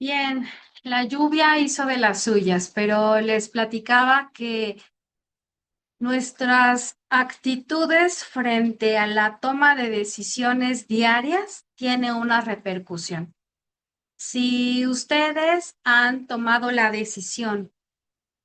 Bien, la lluvia hizo de las suyas, pero les platicaba que nuestras actitudes frente a la toma de decisiones diarias tiene una repercusión. Si ustedes han tomado la decisión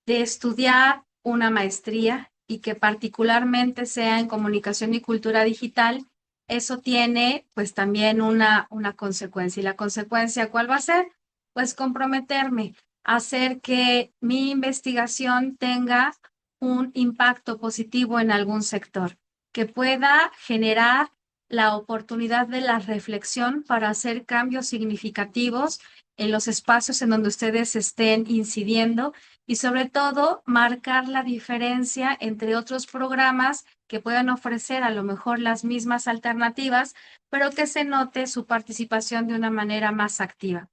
de estudiar una maestría y que particularmente sea en comunicación y cultura digital, eso tiene pues también una consecuencia. ¿Y la consecuencia cuál va a ser? Pues comprometerme a hacer que mi investigación tenga un impacto positivo en algún sector, que pueda generar la oportunidad de la reflexión para hacer cambios significativos en los espacios en donde ustedes estén incidiendo y sobre todo marcar la diferencia entre otros programas que puedan ofrecer a lo mejor las mismas alternativas, pero que se note su participación de una manera más activa.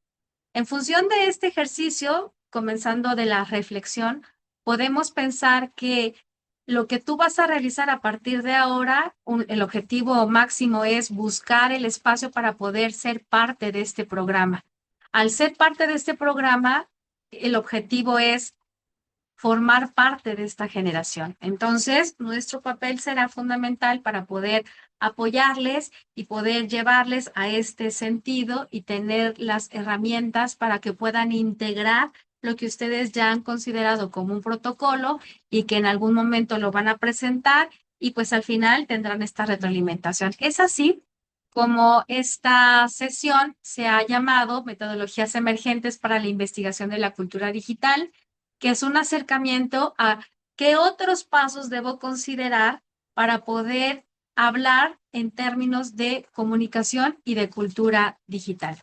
En función de este ejercicio, comenzando de la reflexión, podemos pensar que lo que tú vas a realizar a partir de ahora, el objetivo máximo es buscar el espacio para poder ser parte de este programa. Al ser parte de este programa, el objetivo es formar parte de esta generación. Entonces, nuestro papel será fundamental para poder apoyarles y poder llevarles a este sentido y tener las herramientas para que puedan integrar lo que ustedes ya han considerado como un protocolo y que en algún momento lo van a presentar y pues al final tendrán esta retroalimentación. Es así como esta sesión se ha llamado Metodologías Emergentes para la Investigación de la Cultura Digital, que es un acercamiento a qué otros pasos debo considerar para poder hablar en términos de comunicación y de cultura digital.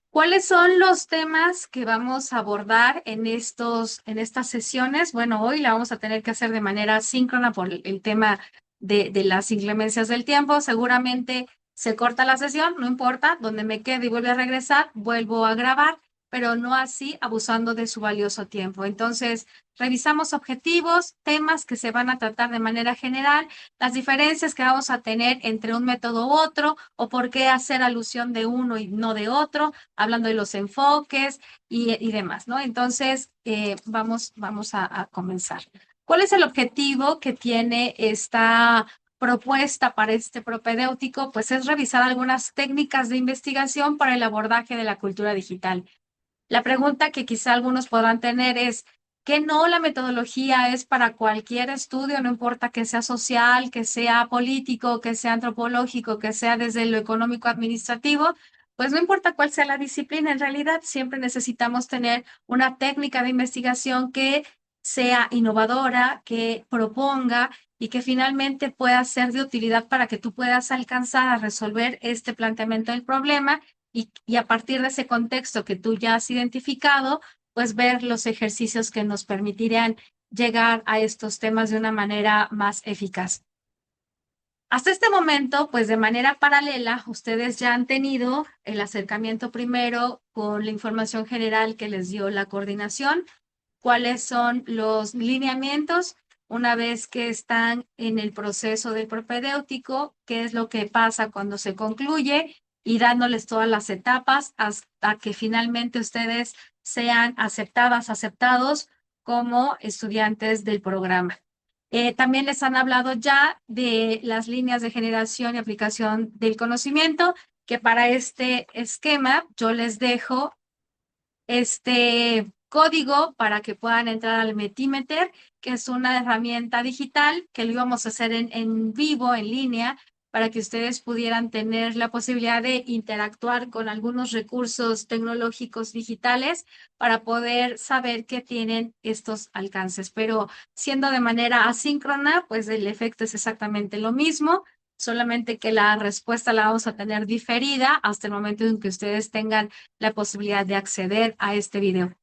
¿Cuáles son los temas que vamos a abordar en estas sesiones? Bueno, hoy la vamos a tener que hacer de manera síncrona por el tema de las inclemencias del tiempo. Seguramente se corta la sesión, no importa, donde me quede y vuelve a regresar, vuelvo a grabar, pero no así abusando de su valioso tiempo. Entonces, revisamos objetivos, temas que se van a tratar de manera general, las diferencias que vamos a tener entre un método u otro, o por qué hacer alusión de uno y no de otro, hablando de los enfoques y demás, ¿no? Entonces, vamos a comenzar. ¿Cuál es el objetivo que tiene esta propuesta para este propedéutico? Pues es revisar algunas técnicas de investigación para el abordaje de la cultura digital. La pregunta que quizá algunos podrán tener es, ¿que no la metodología es para cualquier estudio, no importa que sea social, que sea político, que sea antropológico, que sea desde lo económico administrativo? Pues no importa cuál sea la disciplina, en realidad siempre necesitamos tener una técnica de investigación que sea innovadora, que proponga y que finalmente pueda ser de utilidad para que tú puedas alcanzar a resolver este planteamiento del problema y a partir de ese contexto que tú ya has identificado, pues ver los ejercicios que nos permitirían llegar a estos temas de una manera más eficaz. Hasta este momento, pues de manera paralela, ustedes ya han tenido el acercamiento primero con la información general que les dio la coordinación, cuáles son los lineamientos una vez que están en el proceso del propedéutico, qué es lo que pasa cuando se concluye y dándoles todas las etapas hasta que finalmente ustedes sean aceptadas, aceptados como estudiantes del programa. También les han hablado ya de las líneas de generación y aplicación del conocimiento, que para este esquema yo les dejo este código para que puedan entrar al Metimeter, que es una herramienta digital que lo íbamos a hacer en vivo, en línea, para que ustedes pudieran tener la posibilidad de interactuar con algunos recursos tecnológicos digitales para poder saber que tienen estos alcances. Pero siendo de manera asíncrona, pues el efecto es exactamente lo mismo, solamente que la respuesta la vamos a tener diferida hasta el momento en que ustedes tengan la posibilidad de acceder a este video.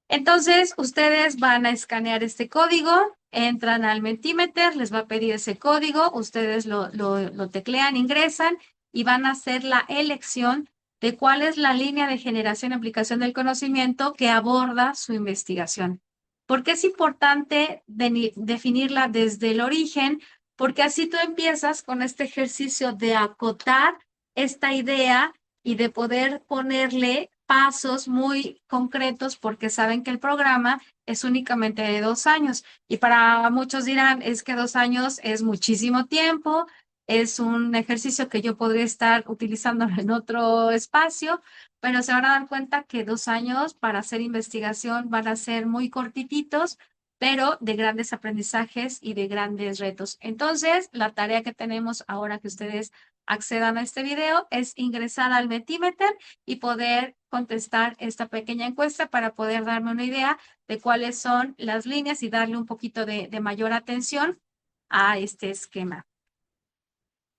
Entonces, ustedes van a escanear este código, entran al Mentimeter, les va a pedir ese código, ustedes lo teclean, ingresan y van a hacer la elección de cuál es la línea de generación y aplicación del conocimiento que aborda su investigación. ¿Por qué es importante definirla desde el origen? Porque así tú empiezas con este ejercicio de acotar esta idea y de poder ponerle pasos muy concretos porque saben que el programa es únicamente de 2 años. Y para muchos dirán, es que 2 años es muchísimo tiempo, es un ejercicio que yo podría estar utilizando en otro espacio, pero se van a dar cuenta que 2 años para hacer investigación van a ser muy cortititos, pero de grandes aprendizajes y de grandes retos. Entonces, la tarea que tenemos ahora que ustedes accedan a este video es ingresar al Metimeter y poder contestar esta pequeña encuesta para poder darme una idea de cuáles son las líneas y darle un poquito de mayor atención a este esquema.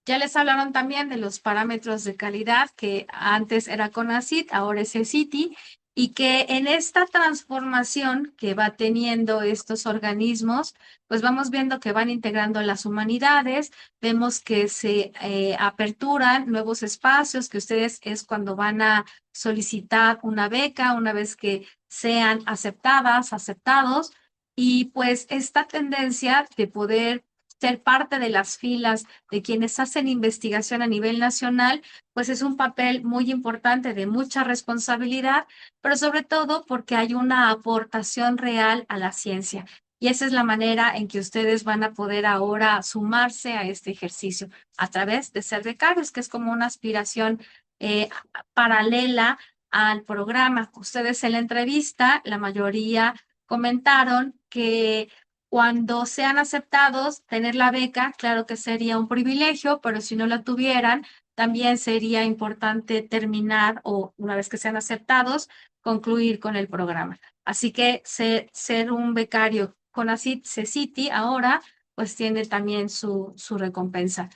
Ya les hablaron también de los parámetros de calidad que antes era CONACYT, ahora es CECITI, y que en esta transformación que va teniendo estos organismos, pues vamos viendo que van integrando las humanidades, vemos que se aperturan nuevos espacios, que ustedes es cuando van a solicitar una beca, una vez que sean aceptadas, aceptados, y pues esta tendencia de poder ser parte de las filas de quienes hacen investigación a nivel nacional, pues es un papel muy importante de mucha responsabilidad, pero sobre todo porque hay una aportación real a la ciencia. Y esa es la manera en que ustedes van a poder ahora sumarse a este ejercicio a través de ser becarios, que es como una aspiración eh, paralela al programa. Ustedes en la entrevista, la mayoría comentaron que cuando sean aceptados, tener la beca, claro que sería un privilegio, pero si no la tuvieran, también sería importante terminar o una vez que sean aceptados, concluir con el programa. Así que ser un becario con CECITI ahora, pues tiene también su recompensa.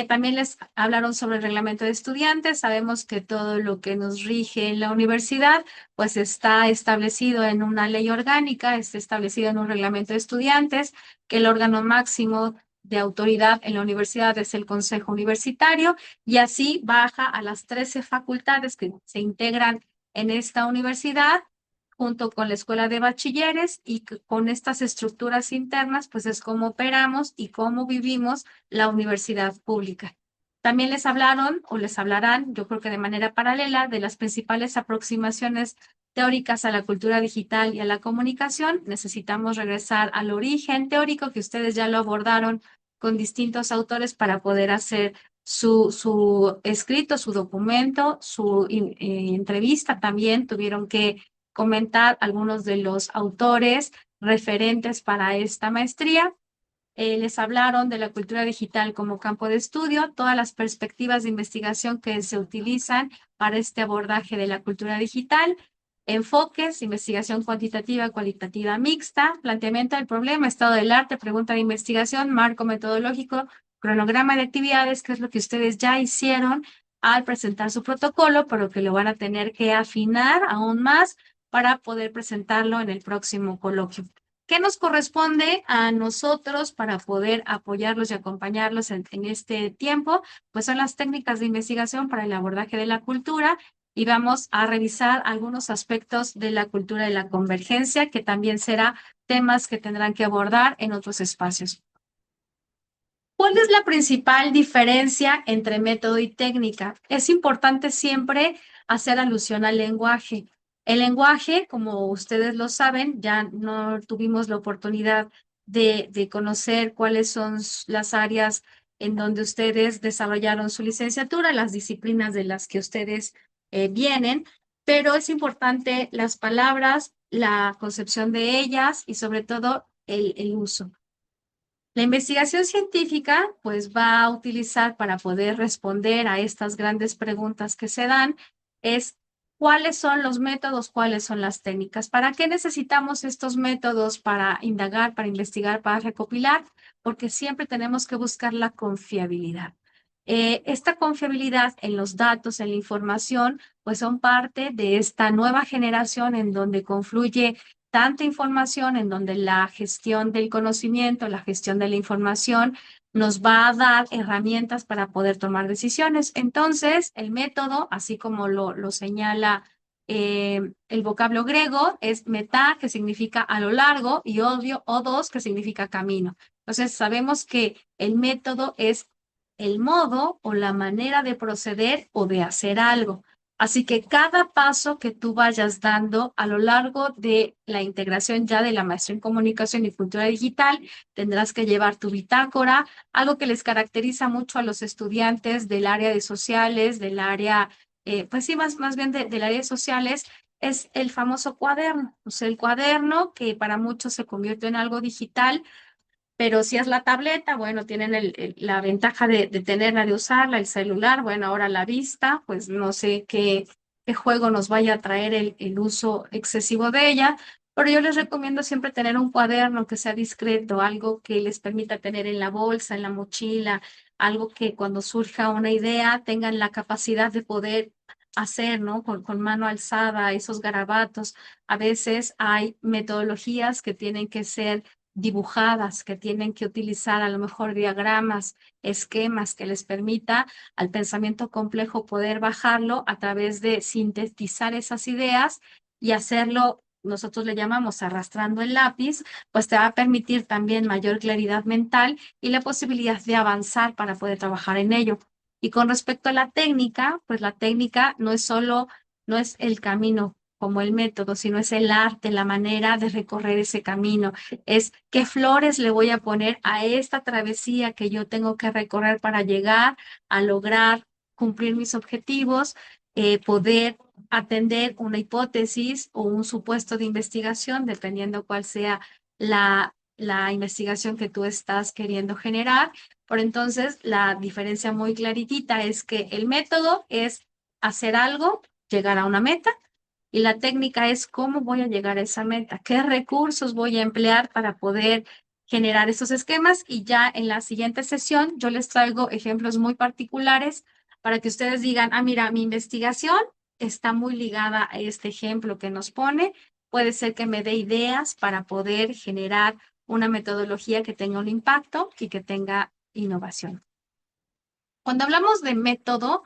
También les hablaron sobre el reglamento de estudiantes. Sabemos que todo lo que nos rige en la universidad pues está establecido en una ley orgánica, está establecido en un reglamento de estudiantes, que el órgano máximo de autoridad en la universidad es el Consejo Universitario, y así baja a las 13 facultades que se integran en esta universidad, junto con la Escuela de Bachilleres, y con estas estructuras internas, pues es cómo operamos y cómo vivimos la universidad pública. También les hablaron o les hablarán, yo creo que de manera paralela, de las principales aproximaciones teóricas a la cultura digital y a la comunicación. Necesitamos regresar al origen teórico que ustedes ya lo abordaron con distintos autores para poder hacer su escrito, su documento, su entrevista. También tuvieron que comentar algunos de los autores referentes para esta maestría. Les hablaron de la cultura digital como campo de estudio, todas las perspectivas de investigación que se utilizan para este abordaje de la cultura digital, enfoques, investigación cuantitativa, cualitativa mixta, planteamiento del problema, estado del arte, pregunta de investigación, marco metodológico, cronograma de actividades, que es lo que ustedes ya hicieron al presentar su protocolo, pero que lo van a tener que afinar aún más para poder presentarlo en el próximo coloquio. ¿Qué nos corresponde a nosotros para poder apoyarlos y acompañarlos en este tiempo? Pues son las técnicas de investigación para el abordaje de la cultura, y vamos a revisar algunos aspectos de la cultura de la convergencia, que también será temas que tendrán que abordar en otros espacios. ¿Cuál es la principal diferencia entre método y técnica? Es importante siempre hacer alusión al lenguaje. El lenguaje, como ustedes lo saben, ya no tuvimos la oportunidad de conocer cuáles son las áreas en donde ustedes desarrollaron su licenciatura, las disciplinas de las que ustedes vienen, pero es importante las palabras, la concepción de ellas y sobre todo el uso. La investigación científica, pues, va a utilizar para poder responder a estas grandes preguntas que se dan, es cuáles son los métodos, cuáles son las técnicas. ¿Para qué necesitamos estos métodos? Para indagar, para investigar, para recopilar, porque siempre tenemos que buscar la confiabilidad. Esta confiabilidad en los datos, en la información, pues son parte de esta nueva generación en donde confluye tanta información, en donde la gestión del conocimiento, la gestión de la información nos va a dar herramientas para poder tomar decisiones. Entonces, el método, así como lo señala el vocablo griego, es meta, que significa a lo largo, y odos, que significa camino. Entonces, sabemos que el método es el modo o la manera de proceder o de hacer algo. Así que cada paso que tú vayas dando a lo largo de la integración ya de la maestría en comunicación y cultura digital, tendrás que llevar tu bitácora, algo que les caracteriza mucho a los estudiantes del área de sociales, del área, pues sí, más bien del área de sociales, es el famoso cuaderno. O sea, el cuaderno que para muchos se convierte en algo digital, pero si es la tableta, bueno, tienen la ventaja de tenerla, de usarla, el celular, bueno, ahora la vista, pues no sé qué juego nos vaya a traer el uso excesivo de ella, pero yo les recomiendo siempre tener un cuaderno que sea discreto, algo que les permita tener en la bolsa, en la mochila, algo que cuando surja una idea tengan la capacidad de poder hacer, ¿no? Con mano alzada, esos garabatos. A veces hay metodologías que tienen que ser dibujadas, que tienen que utilizar a lo mejor diagramas, esquemas que les permita al pensamiento complejo poder bajarlo a través de sintetizar esas ideas y hacerlo, nosotros le llamamos arrastrando el lápiz, pues te va a permitir también mayor claridad mental y la posibilidad de avanzar para poder trabajar en ello. Y con respecto a la técnica, pues la técnica no es el camino como el método, sino es el arte, la manera de recorrer ese camino, es qué flores le voy a poner a esta travesía que yo tengo que recorrer para llegar a lograr cumplir mis objetivos, poder atender una hipótesis o un supuesto de investigación, dependiendo cuál sea la investigación que tú estás queriendo generar. Por entonces, la diferencia muy claritita es que el método es hacer algo, llegar a una meta, y la técnica es cómo voy a llegar a esa meta, qué recursos voy a emplear para poder generar esos esquemas. Y ya en la siguiente sesión yo les traigo ejemplos muy particulares para que ustedes digan, ah, mira, mi investigación está muy ligada a este ejemplo que nos pone. Puede ser que me dé ideas para poder generar una metodología que tenga un impacto y que tenga innovación. Cuando hablamos de método,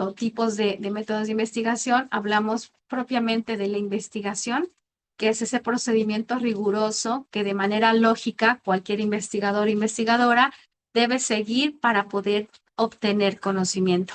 o tipos de métodos de investigación, hablamos propiamente de la investigación, que es ese procedimiento riguroso que de manera lógica cualquier investigador o investigadora debe seguir para poder obtener conocimiento.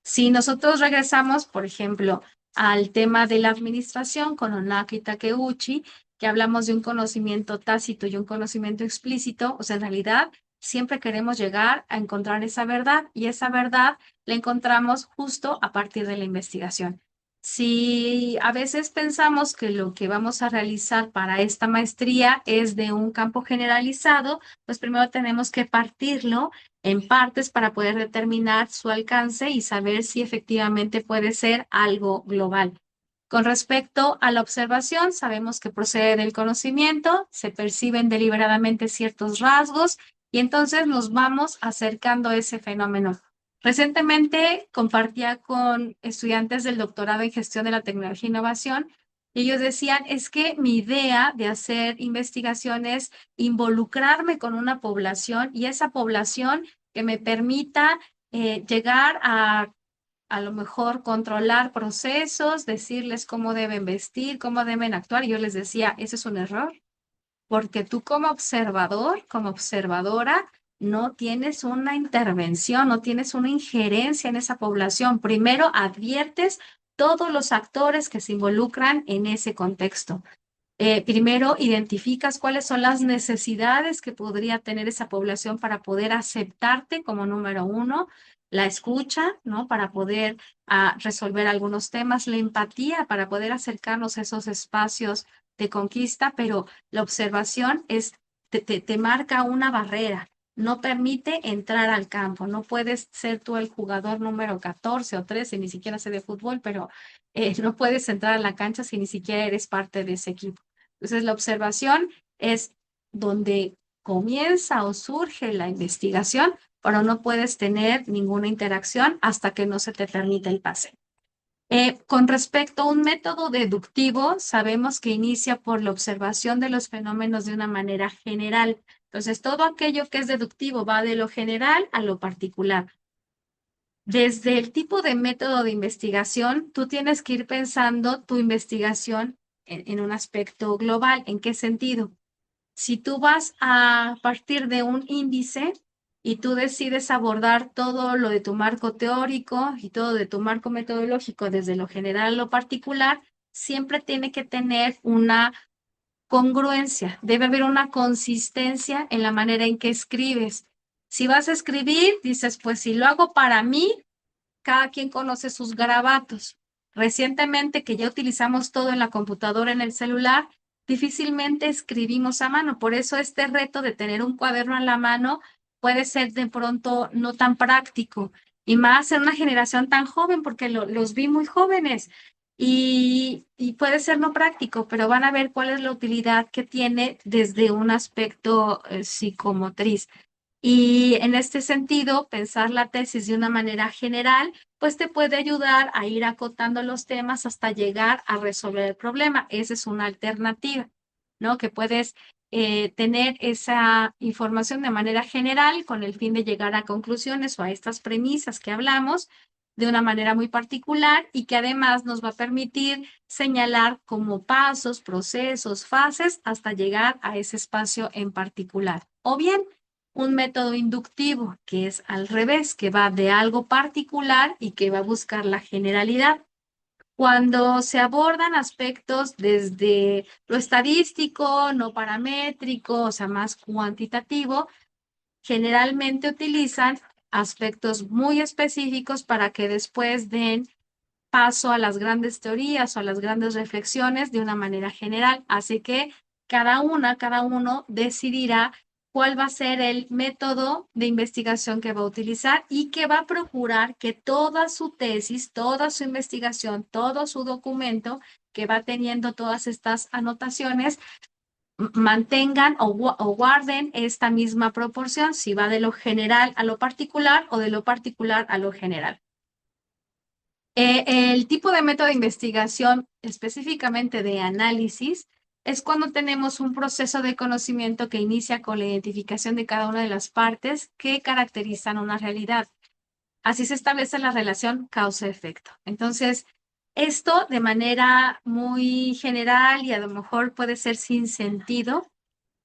Si nosotros regresamos, por ejemplo, al tema de la administración con Onaki Takeuchi, que hablamos de un conocimiento tácito y un conocimiento explícito, o sea, en realidad siempre queremos llegar a encontrar esa verdad y esa verdad la encontramos justo a partir de la investigación. Si a veces pensamos que lo que vamos a realizar para esta maestría es de un campo generalizado, pues primero tenemos que partirlo en partes para poder determinar su alcance y saber si efectivamente puede ser algo global. Con respecto a la observación, sabemos que procede del conocimiento, se perciben deliberadamente ciertos rasgos y entonces nos vamos acercando a ese fenómeno. Recientemente compartía con estudiantes del doctorado en gestión de la tecnología e innovación y ellos decían, es que mi idea de hacer investigaciones, involucrarme con una población y esa población que me permita llegar a lo mejor controlar procesos, decirles cómo deben vestir, cómo deben actuar. Y yo les decía, ese es un error, porque tú como observador, como observadora, no tienes una intervención, no tienes una injerencia en esa población. Primero adviertes todos los actores que se involucran en ese contexto. Primero identificas cuáles son las necesidades que podría tener esa población para poder aceptarte como número uno, la escucha, ¿no? Para poder resolver algunos temas, la empatía para poder acercarnos a esos espacios de conquista, pero la observación te marca una barrera. No permite entrar al campo. No puedes ser tú el jugador número 14 o 13, ni siquiera sé de fútbol, pero no puedes entrar a la cancha si ni siquiera eres parte de ese equipo. Entonces, la observación es donde comienza o surge la investigación, pero no puedes tener ninguna interacción hasta que no se te permita el pase. Con respecto a un método deductivo, sabemos que inicia por la observación de los fenómenos de una manera general. Entonces, todo aquello que es deductivo va de lo general a lo particular. Desde el tipo de método de investigación, tú tienes que ir pensando tu investigación en un aspecto global. ¿En qué sentido? Si tú vas a partir de un índice, y tú decides abordar todo lo de tu marco teórico y todo de tu marco metodológico desde lo general a lo particular, siempre tiene que tener una congruencia, debe haber una consistencia en la manera en que escribes. Si vas a escribir, dices, pues si lo hago para mí, cada quien conoce sus garabatos. Recientemente, que ya utilizamos todo en la computadora, en el celular, difícilmente escribimos a mano. Por eso este reto de tener un cuaderno en la mano puede ser de pronto no tan práctico. Y más en una generación tan joven, porque los vi muy jóvenes. Y puede ser no práctico, pero van a ver cuál es la utilidad que tiene desde un aspecto psicomotriz. Y en este sentido, pensar la tesis de una manera general, pues te puede ayudar a ir acotando los temas hasta llegar a resolver el problema. Esa es una alternativa, ¿no? Que puedes tener esa información de manera general con el fin de llegar a conclusiones o a estas premisas que hablamos de una manera muy particular y que además nos va a permitir señalar como pasos, procesos, fases hasta llegar a ese espacio en particular. O bien, un método inductivo, que es al revés, que va de algo particular y que va a buscar la generalidad. Cuando se abordan aspectos desde lo estadístico, no paramétrico, o sea, más cuantitativo, generalmente utilizan aspectos muy específicos para que después den paso a las grandes teorías o a las grandes reflexiones de una manera general. Así que cada uno decidirá cuál va a ser el método de investigación que va a utilizar y que va a procurar que toda su tesis, toda su investigación, todo su documento que va teniendo todas estas anotaciones mantengan o guarden esta misma proporción, si va de lo general a lo particular o de lo particular a lo general. El tipo de método de investigación, específicamente de análisis, es cuando tenemos un proceso de conocimiento que inicia con la identificación de cada una de las partes que caracterizan una realidad. Así se establece la relación causa-efecto. Entonces, esto de manera muy general y a lo mejor puede ser sin sentido,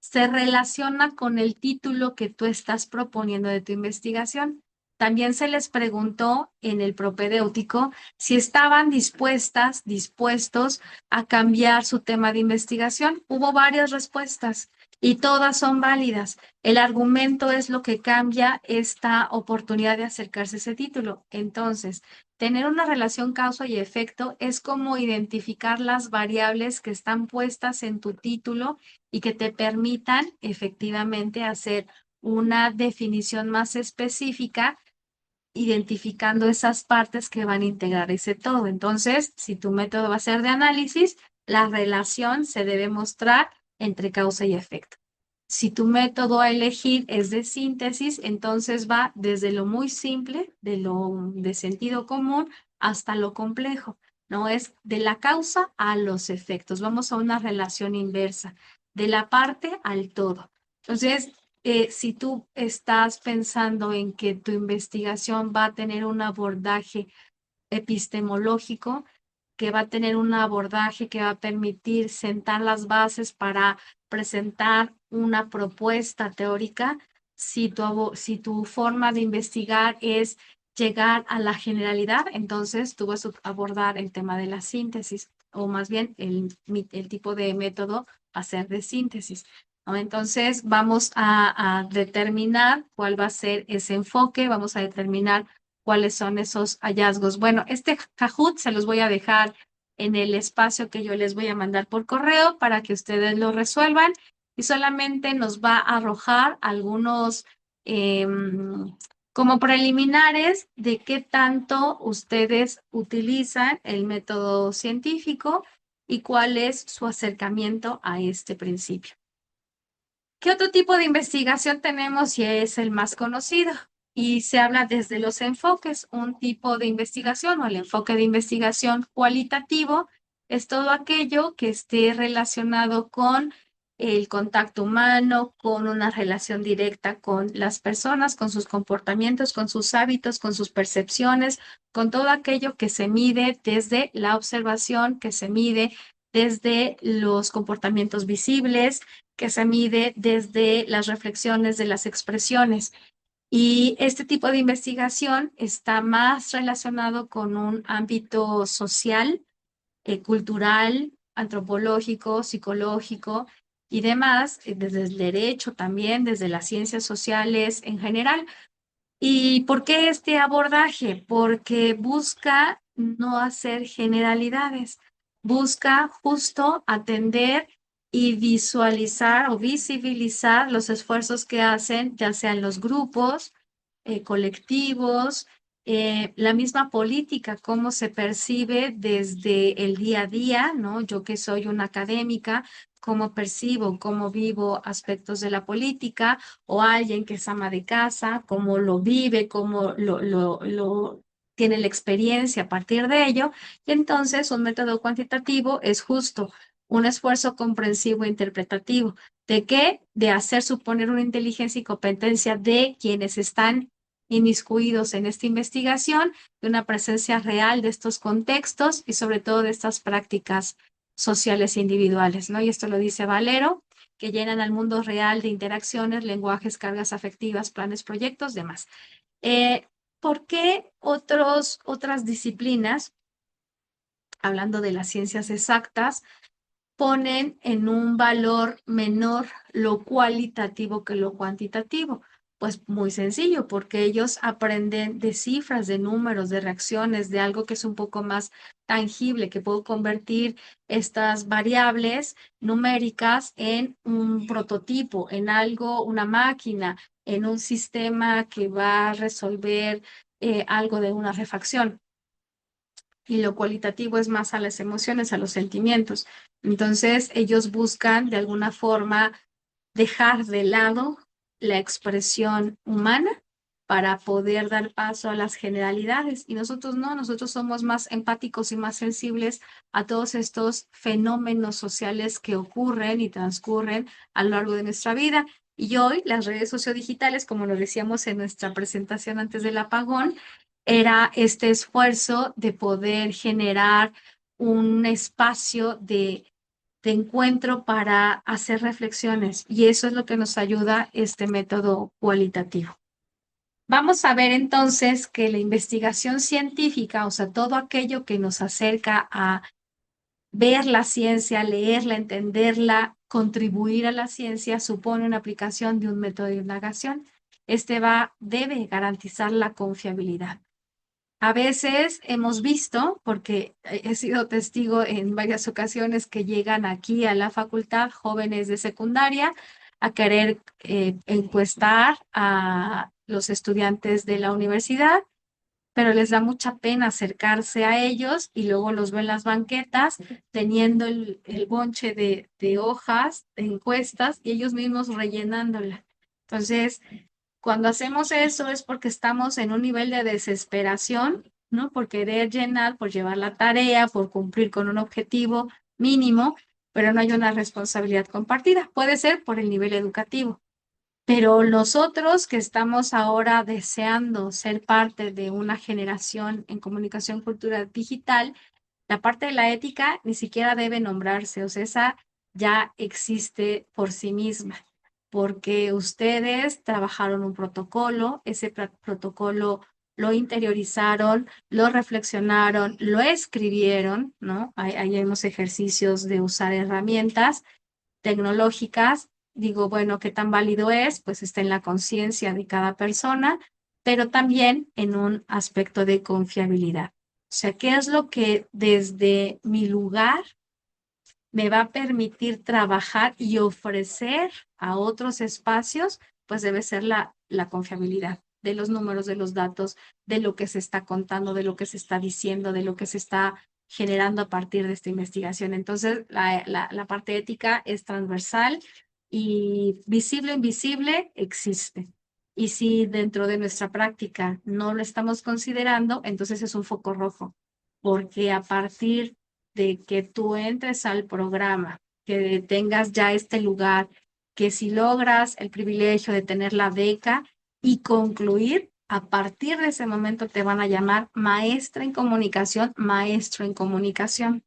se relaciona con el título que tú estás proponiendo de tu investigación. También se les preguntó en el propedéutico si estaban dispuestos a cambiar su tema de investigación. Hubo varias respuestas y todas son válidas. El argumento es lo que cambia esta oportunidad de acercarse a ese título. Entonces, tener una relación causa y efecto es como identificar las variables que están puestas en tu título y que te permitan efectivamente hacer una definición más específica, identificando esas partes que van a integrar ese todo. Entonces, si tu método va a ser de análisis, la relación se debe mostrar entre causa y efecto. Si tu método a elegir es de síntesis, entonces va desde lo muy simple, de lo de sentido común, hasta lo complejo. No es de la causa a los efectos. Vamos a una relación inversa, de la parte al todo. Entonces, si tú estás pensando en que tu investigación va a tener un abordaje epistemológico, que va a tener un abordaje que va a permitir sentar las bases para presentar una propuesta teórica, si tu forma de investigar es llegar a la generalidad, entonces tú vas a abordar el tema de la síntesis, o más bien el tipo de método va a ser de síntesis, ¿no? Entonces vamos a determinar cuál va a ser ese enfoque, vamos a determinar cuáles son esos hallazgos. Bueno, este Kahoot se los voy a dejar en el espacio que yo les voy a mandar por correo para que ustedes lo resuelvan y solamente nos va a arrojar algunos como preliminares de qué tanto ustedes utilizan el método científico y cuál es su acercamiento a este principio. ¿Qué otro tipo de investigación tenemos y es el más conocido? Y se habla desde los enfoques. Un tipo de investigación o el enfoque de investigación cualitativo es todo aquello que esté relacionado con el contacto humano, con una relación directa con las personas, con sus comportamientos, con sus hábitos, con sus percepciones, con todo aquello que se mide desde la observación, que se mide desde los comportamientos visibles, que se mide desde las reflexiones de las expresiones. Y este tipo de investigación está más relacionado con un ámbito social, cultural, antropológico, psicológico y demás, desde el derecho también, desde las ciencias sociales en general. ¿Y por qué este abordaje? Porque busca no hacer generalidades, busca justo atender y visualizar o visibilizar los esfuerzos que hacen, ya sean los grupos, colectivos, la misma política, cómo se percibe desde el día a día, ¿no? Yo que soy una académica, cómo percibo, cómo vivo aspectos de la política o alguien que es ama de casa, cómo lo vive, cómo lo tiene la experiencia a partir de ello. Y entonces un método cuantitativo es justo un esfuerzo comprensivo e interpretativo. ¿De qué? De hacer suponer una inteligencia y competencia de quienes están inmiscuidos en esta investigación, de una presencia real de estos contextos y sobre todo de estas prácticas sociales e individuales, ¿no? Y esto lo dice Valero, que llenan al mundo real de interacciones, lenguajes, cargas afectivas, planes, proyectos, demás. Eh, ¿Por qué otras disciplinas, hablando de las ciencias exactas, ponen en un valor menor lo cualitativo que lo cuantitativo? Pues muy sencillo, porque ellos aprenden de cifras, de números, de reacciones, de algo que es un poco más tangible, que puedo convertir estas variables numéricas en un prototipo, en algo, una máquina, en un sistema que va a resolver algo de una refacción. Y lo cualitativo es más a las emociones, a los sentimientos. Entonces, ellos buscan de alguna forma dejar de lado la expresión humana para poder dar paso a las generalidades. Y nosotros no, nosotros somos más empáticos y más sensibles a todos estos fenómenos sociales que ocurren y transcurren a lo largo de nuestra vida. Y hoy las redes sociodigitales, como lo decíamos en nuestra presentación antes del apagón, era este esfuerzo de poder generar un espacio de encuentro para hacer reflexiones y eso es lo que nos ayuda este método cualitativo. Vamos a ver entonces que la investigación científica, o sea, todo aquello que nos acerca a ver la ciencia, leerla, entenderla, contribuir a la ciencia, supone una aplicación de un método de indagación. Debe garantizar la confiabilidad. A veces hemos visto, porque he sido testigo en varias ocasiones que llegan aquí a la facultad jóvenes de secundaria a querer encuestar a los estudiantes de la universidad, pero les da mucha pena acercarse a ellos y luego los ven en las banquetas teniendo el bonche de hojas, de encuestas y ellos mismos rellenándola. Entonces, cuando hacemos eso es porque estamos en un nivel de desesperación, ¿no? Por querer llenar, por llevar la tarea, por cumplir con un objetivo mínimo, pero no hay una responsabilidad compartida. Puede ser por el nivel educativo, pero los otros que estamos ahora deseando ser parte de una generación en comunicación cultural digital, la parte de la ética ni siquiera debe nombrarse, o sea, esa ya existe por sí misma, porque ustedes trabajaron un protocolo, ese protocolo lo interiorizaron, lo reflexionaron, lo escribieron, ¿no? Ahí vemos ejercicios de usar herramientas tecnológicas. Digo, bueno, ¿qué tan válido es? Pues está en la conciencia de cada persona, pero también en un aspecto de confiabilidad. O sea, ¿qué es lo que desde mi lugar me va a permitir trabajar y ofrecer a otros espacios? Pues debe ser la confiabilidad de los números, de los datos, de lo que se está contando, de lo que se está diciendo, de lo que se está generando a partir de esta investigación. Entonces, la parte ética es transversal y visible o invisible existe. Y si dentro de nuestra práctica no lo estamos considerando, entonces es un foco rojo, porque a partir de que tú entres al programa, que tengas ya este lugar, que si logras el privilegio de tener la beca y concluir, a partir de ese momento te van a llamar maestra en comunicación, maestro en comunicación.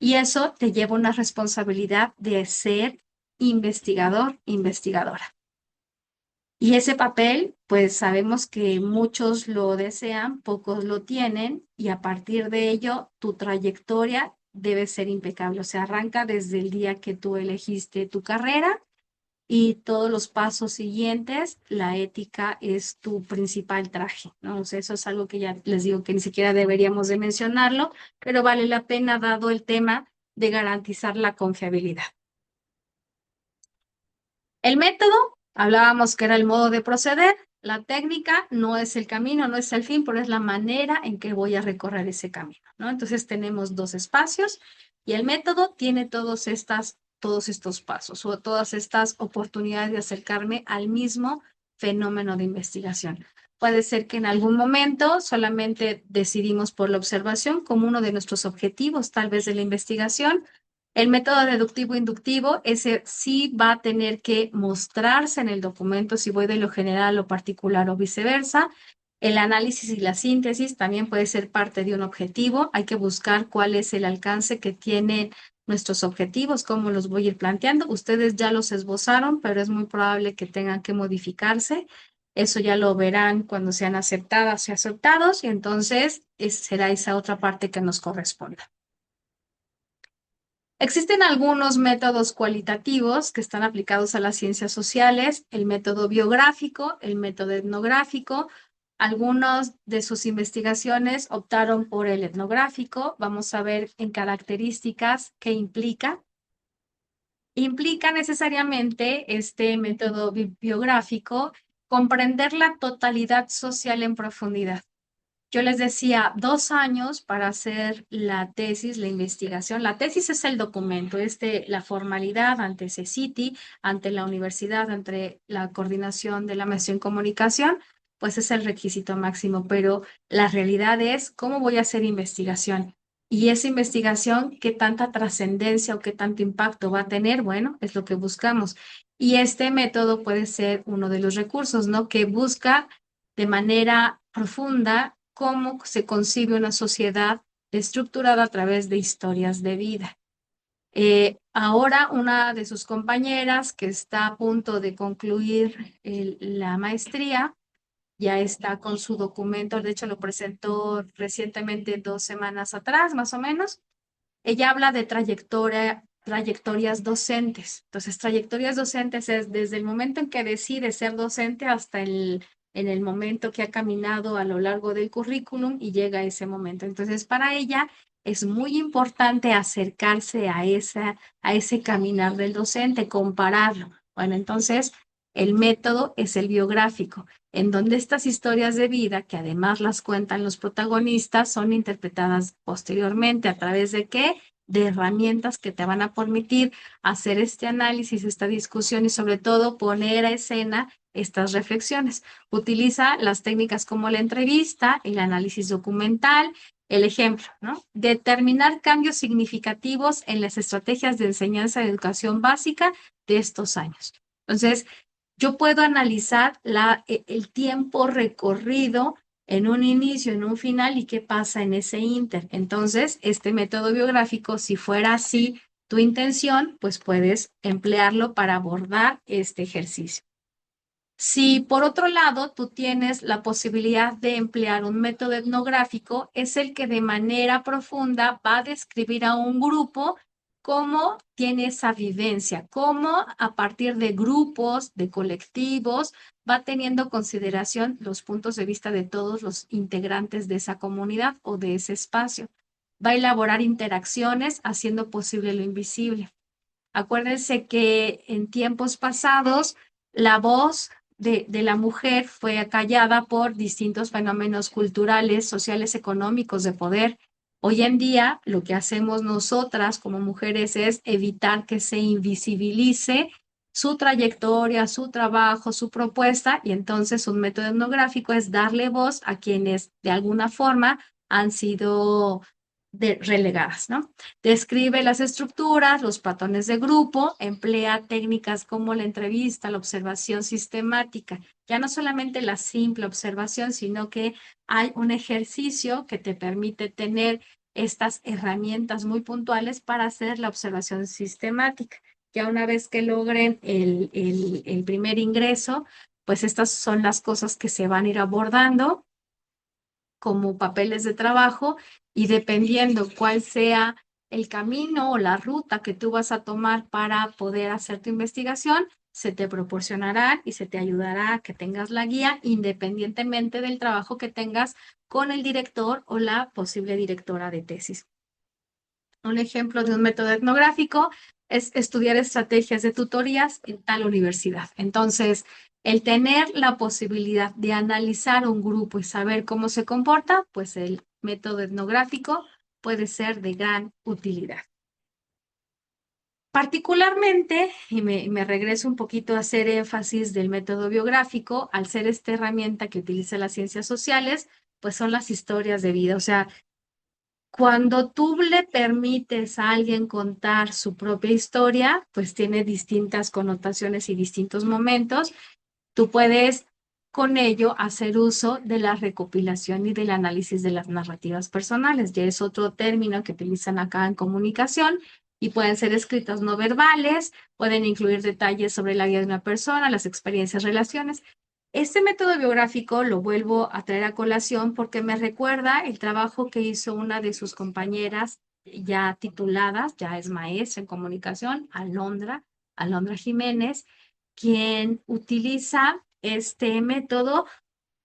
Y eso te lleva una responsabilidad de ser investigador, investigadora. Y ese papel, pues sabemos que muchos lo desean, pocos lo tienen, y a partir de ello, tu trayectoria debe ser impecable. O sea, arranca desde el día que tú elegiste tu carrera y todos los pasos siguientes, la ética es tu principal traje, ¿no? O sea, eso es algo que ya les digo que ni siquiera deberíamos de mencionarlo, pero vale la pena dado el tema de garantizar la confiabilidad. El método, hablábamos que era el modo de proceder. La técnica no es el camino, no es el fin, pero es la manera en que voy a recorrer ese camino, ¿no? Entonces tenemos dos espacios y el método tiene todos estos pasos o todas estas oportunidades de acercarme al mismo fenómeno de investigación. Puede ser que en algún momento solamente decidimos por la observación como uno de nuestros objetivos, tal vez de la investigación. El método deductivo-inductivo, ese sí va a tener que mostrarse en el documento si voy de lo general a lo particular o viceversa. El análisis y la síntesis también puede ser parte de un objetivo. Hay que buscar cuál es el alcance que tienen nuestros objetivos, cómo los voy a ir planteando. Ustedes ya los esbozaron, pero es muy probable que tengan que modificarse. Eso ya lo verán cuando sean aceptadas y aceptados, y entonces será esa otra parte que nos corresponda. Existen algunos métodos cualitativos que están aplicados a las ciencias sociales, el método biográfico, el método etnográfico. Algunos de sus investigaciones optaron por el etnográfico. Vamos a ver en características qué implica. Implica necesariamente este método biográfico comprender la totalidad social en profundidad. Yo les decía 2 años para hacer la tesis, la investigación. La tesis es el documento, es de la formalidad ante CECITI, ante la universidad, ante la coordinación de la maestría en comunicación, pues es el requisito máximo, pero la realidad es cómo voy a hacer investigación. Y esa investigación, qué tanta trascendencia o qué tanto impacto va a tener, bueno, es lo que buscamos. Y este método puede ser uno de los recursos, ¿no? Que busca de manera profunda cómo se concibe una sociedad estructurada a través de historias de vida. Ahora una de sus compañeras que está a punto de concluir la maestría, ya está con su documento, de hecho lo presentó recientemente 2 semanas atrás, más o menos. Ella habla de trayectorias docentes. Entonces, trayectorias docentes es desde el momento en que decide ser docente hasta en el momento que ha caminado a lo largo del currículum y llega a ese momento. Entonces, para ella es muy importante acercarse a ese caminar del docente, compararlo. Bueno, entonces, el método es el biográfico, en donde estas historias de vida, que además las cuentan los protagonistas, son interpretadas posteriormente a través de qué, de herramientas que te van a permitir hacer este análisis, esta discusión y sobre todo poner a escena estas reflexiones. Utiliza las técnicas como la entrevista, el análisis documental, el ejemplo, ¿no? Determinar cambios significativos en las estrategias de enseñanza de educación básica de estos años. Entonces, yo puedo analizar el tiempo recorrido en un inicio, en un final y qué pasa en ese inter. Entonces, este método biográfico, si fuera así tu intención, pues puedes emplearlo para abordar este ejercicio. Si por otro lado tú tienes la posibilidad de emplear un método etnográfico, es el que de manera profunda va a describir a un grupo cómo tiene esa vivencia, cómo a partir de grupos, de colectivos, va teniendo consideración los puntos de vista de todos los integrantes de esa comunidad o de ese espacio. Va a elaborar interacciones haciendo posible lo invisible. Acuérdense que en tiempos pasados la voz de la mujer fue acallada por distintos fenómenos culturales, sociales, económicos, de poder. Hoy en día lo que hacemos nosotras como mujeres es evitar que se invisibilice su trayectoria, su trabajo, su propuesta, y entonces un método etnográfico es darle voz a quienes de alguna forma han sido relegadas, ¿no? Describe las estructuras, los patrones de grupo, emplea técnicas como la entrevista, la observación sistemática. Ya no solamente la simple observación, sino que hay un ejercicio que te permite tener estas herramientas muy puntuales para hacer la observación sistemática. Ya una vez que logren el primer ingreso, pues estas son las cosas que se van a ir abordando como papeles de trabajo y dependiendo cuál sea el camino o la ruta que tú vas a tomar para poder hacer tu investigación, se te proporcionará y se te ayudará a que tengas la guía independientemente del trabajo que tengas con el director o la posible directora de tesis. Un ejemplo de un método etnográfico es estudiar estrategias de tutorías en tal universidad. Entonces, el tener la posibilidad de analizar un grupo y saber cómo se comporta, pues el método etnográfico puede ser de gran utilidad. Particularmente, y me regreso un poquito a hacer énfasis del método biográfico, al ser esta herramienta que utiliza las ciencias sociales, pues son las historias de vida. O sea, cuando tú le permites a alguien contar su propia historia, pues tiene distintas connotaciones y distintos momentos. Tú puedes con ello hacer uso de la recopilación y del análisis de las narrativas personales. Ya es otro término que utilizan acá en comunicación y pueden ser escritos no verbales, pueden incluir detalles sobre la vida de una persona, las experiencias, relaciones. Este método biográfico lo vuelvo a traer a colación porque me recuerda el trabajo que hizo una de sus compañeras ya tituladas, ya es maestra en comunicación, Alondra Jiménez, quien utiliza este método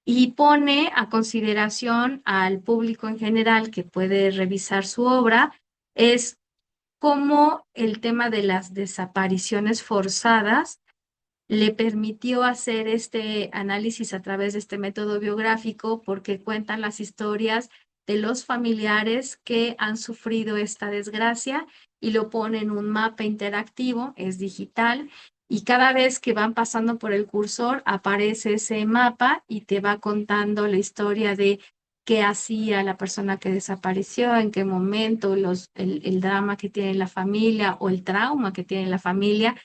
y pone a consideración al público en general que puede revisar su obra, es cómo el tema de las desapariciones forzadas le permitió hacer este análisis a través de este método biográfico porque cuentan las historias de los familiares que han sufrido esta desgracia y lo ponen en un mapa interactivo, es digital, y cada vez que van pasando por el cursor aparece ese mapa y te va contando la historia de qué hacía la persona que desapareció, en qué momento, el drama que tiene la familia o el trauma que tiene la familia.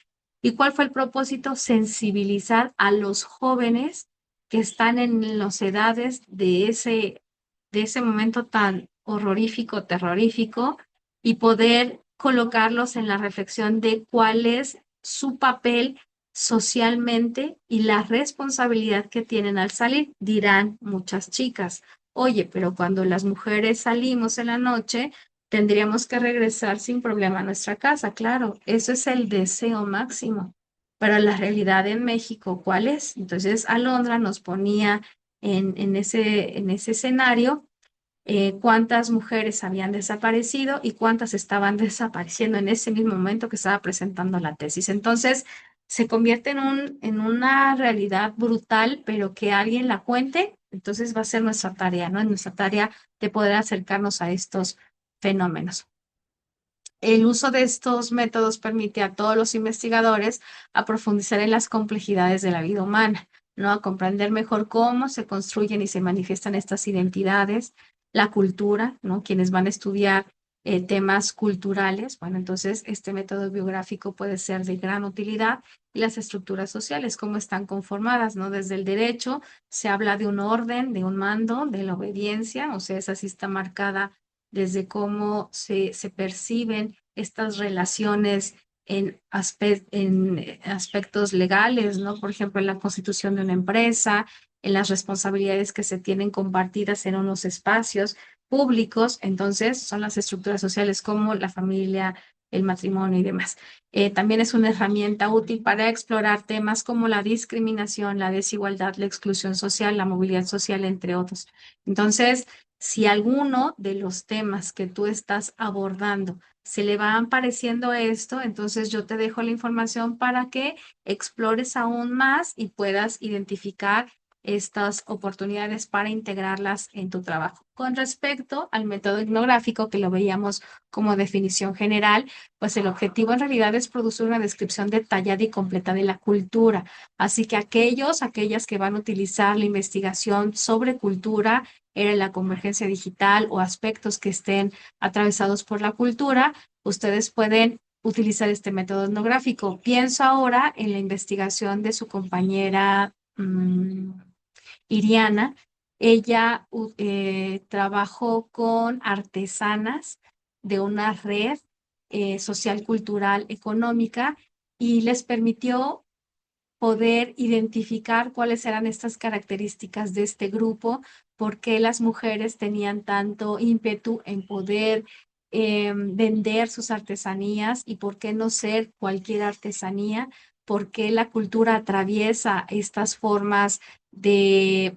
¿Y cuál fue el propósito? Sensibilizar a los jóvenes que están en las edades de ese momento tan horrorífico, terrorífico, y poder colocarlos en la reflexión de cuál es su papel socialmente y la responsabilidad que tienen al salir. Dirán muchas chicas, oye, pero cuando las mujeres salimos en la noche, tendríamos que regresar sin problema a nuestra casa. Claro, eso es el deseo máximo. Pero la realidad en México, ¿cuál es? Entonces, Alondra nos ponía en ese escenario cuántas mujeres habían desaparecido y cuántas estaban desapareciendo en ese mismo momento que estaba presentando la tesis. Entonces, se convierte en una realidad brutal, pero que alguien la cuente, entonces va a ser nuestra tarea, ¿no? Es nuestra tarea de poder acercarnos a estos fenómenos. El uso de estos métodos permite a todos los investigadores a profundizar en las complejidades de la vida humana, ¿no? A comprender mejor cómo se construyen y se manifiestan estas identidades, la cultura, ¿no? Quienes van a estudiar temas culturales, bueno, entonces este método biográfico puede ser de gran utilidad y las estructuras sociales, cómo están conformadas, ¿no? Desde el derecho se habla de un orden, de un mando, de la obediencia, o sea, esa sí está marcada desde cómo se perciben estas relaciones en aspectos legales, ¿no? Por ejemplo, en la constitución de una empresa, en las responsabilidades que se tienen compartidas en unos espacios públicos. Entonces, son las estructuras sociales como la familia, el matrimonio y demás. También es una herramienta útil para explorar temas como la discriminación, la desigualdad, la exclusión social, la movilidad social, entre otros. Entonces, si alguno de los temas que tú estás abordando se le van pareciendo esto, entonces yo te dejo la información para que explores aún más y puedas identificar estas oportunidades para integrarlas en tu trabajo. Con respecto al método etnográfico, que lo veíamos como definición general, pues el objetivo en realidad es producir una descripción detallada y completa de la cultura. Así que aquellas que van a utilizar la investigación sobre cultura, era la convergencia digital o aspectos que estén atravesados por la cultura, ustedes pueden utilizar este método etnográfico. Pienso ahora en la investigación de su compañera Iriana. Ella trabajó con artesanas de una red social, cultural, económica y les permitió poder identificar cuáles eran estas características de este grupo, por qué las mujeres tenían tanto ímpetu en poder vender sus artesanías y por qué no ser cualquier artesanía, por qué la cultura atraviesa estas formas de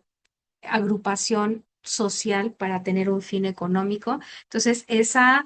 agrupación social para tener un fin económico. Entonces, esa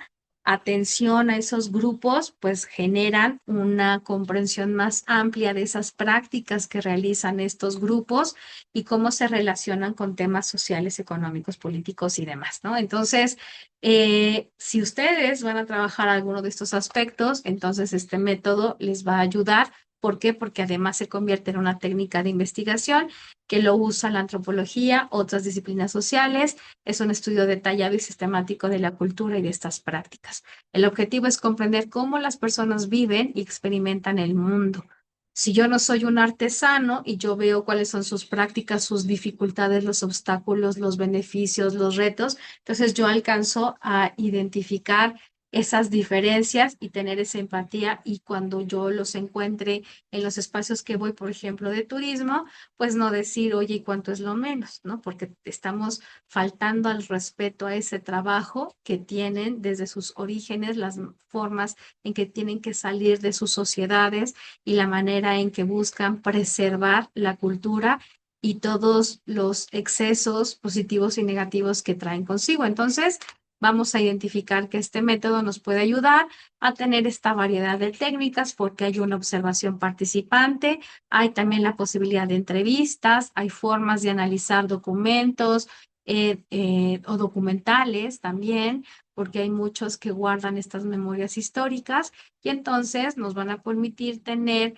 atención a esos grupos, pues generan una comprensión más amplia de esas prácticas que realizan estos grupos y cómo se relacionan con temas sociales, económicos, políticos y demás, ¿no? Entonces, si ustedes van a trabajar alguno de estos aspectos, entonces este método les va a ayudar. ¿Por qué? Porque además se convierte en una técnica de investigación que lo usa la antropología, otras disciplinas sociales. Es un estudio detallado y sistemático de la cultura y de estas prácticas. El objetivo es comprender cómo las personas viven y experimentan el mundo. Si yo no soy un artesano y yo veo cuáles son sus prácticas, sus dificultades, los obstáculos, los beneficios, los retos, entonces yo alcanzo a identificar esas diferencias y tener esa empatía, y cuando yo los encuentre en los espacios que voy, por ejemplo, de turismo, pues no decir, oye, ¿y cuánto es lo menos? ¿No? Porque estamos faltando al respeto a ese trabajo que tienen desde sus orígenes, las formas en que tienen que salir de sus sociedades y la manera en que buscan preservar la cultura y todos los excesos positivos y negativos que traen consigo. Entonces, vamos a identificar que este método nos puede ayudar a tener esta variedad de técnicas porque hay una observación participante, hay también la posibilidad de entrevistas, hay formas de analizar documentos o documentales también, porque hay muchos que guardan estas memorias históricas y entonces nos van a permitir tener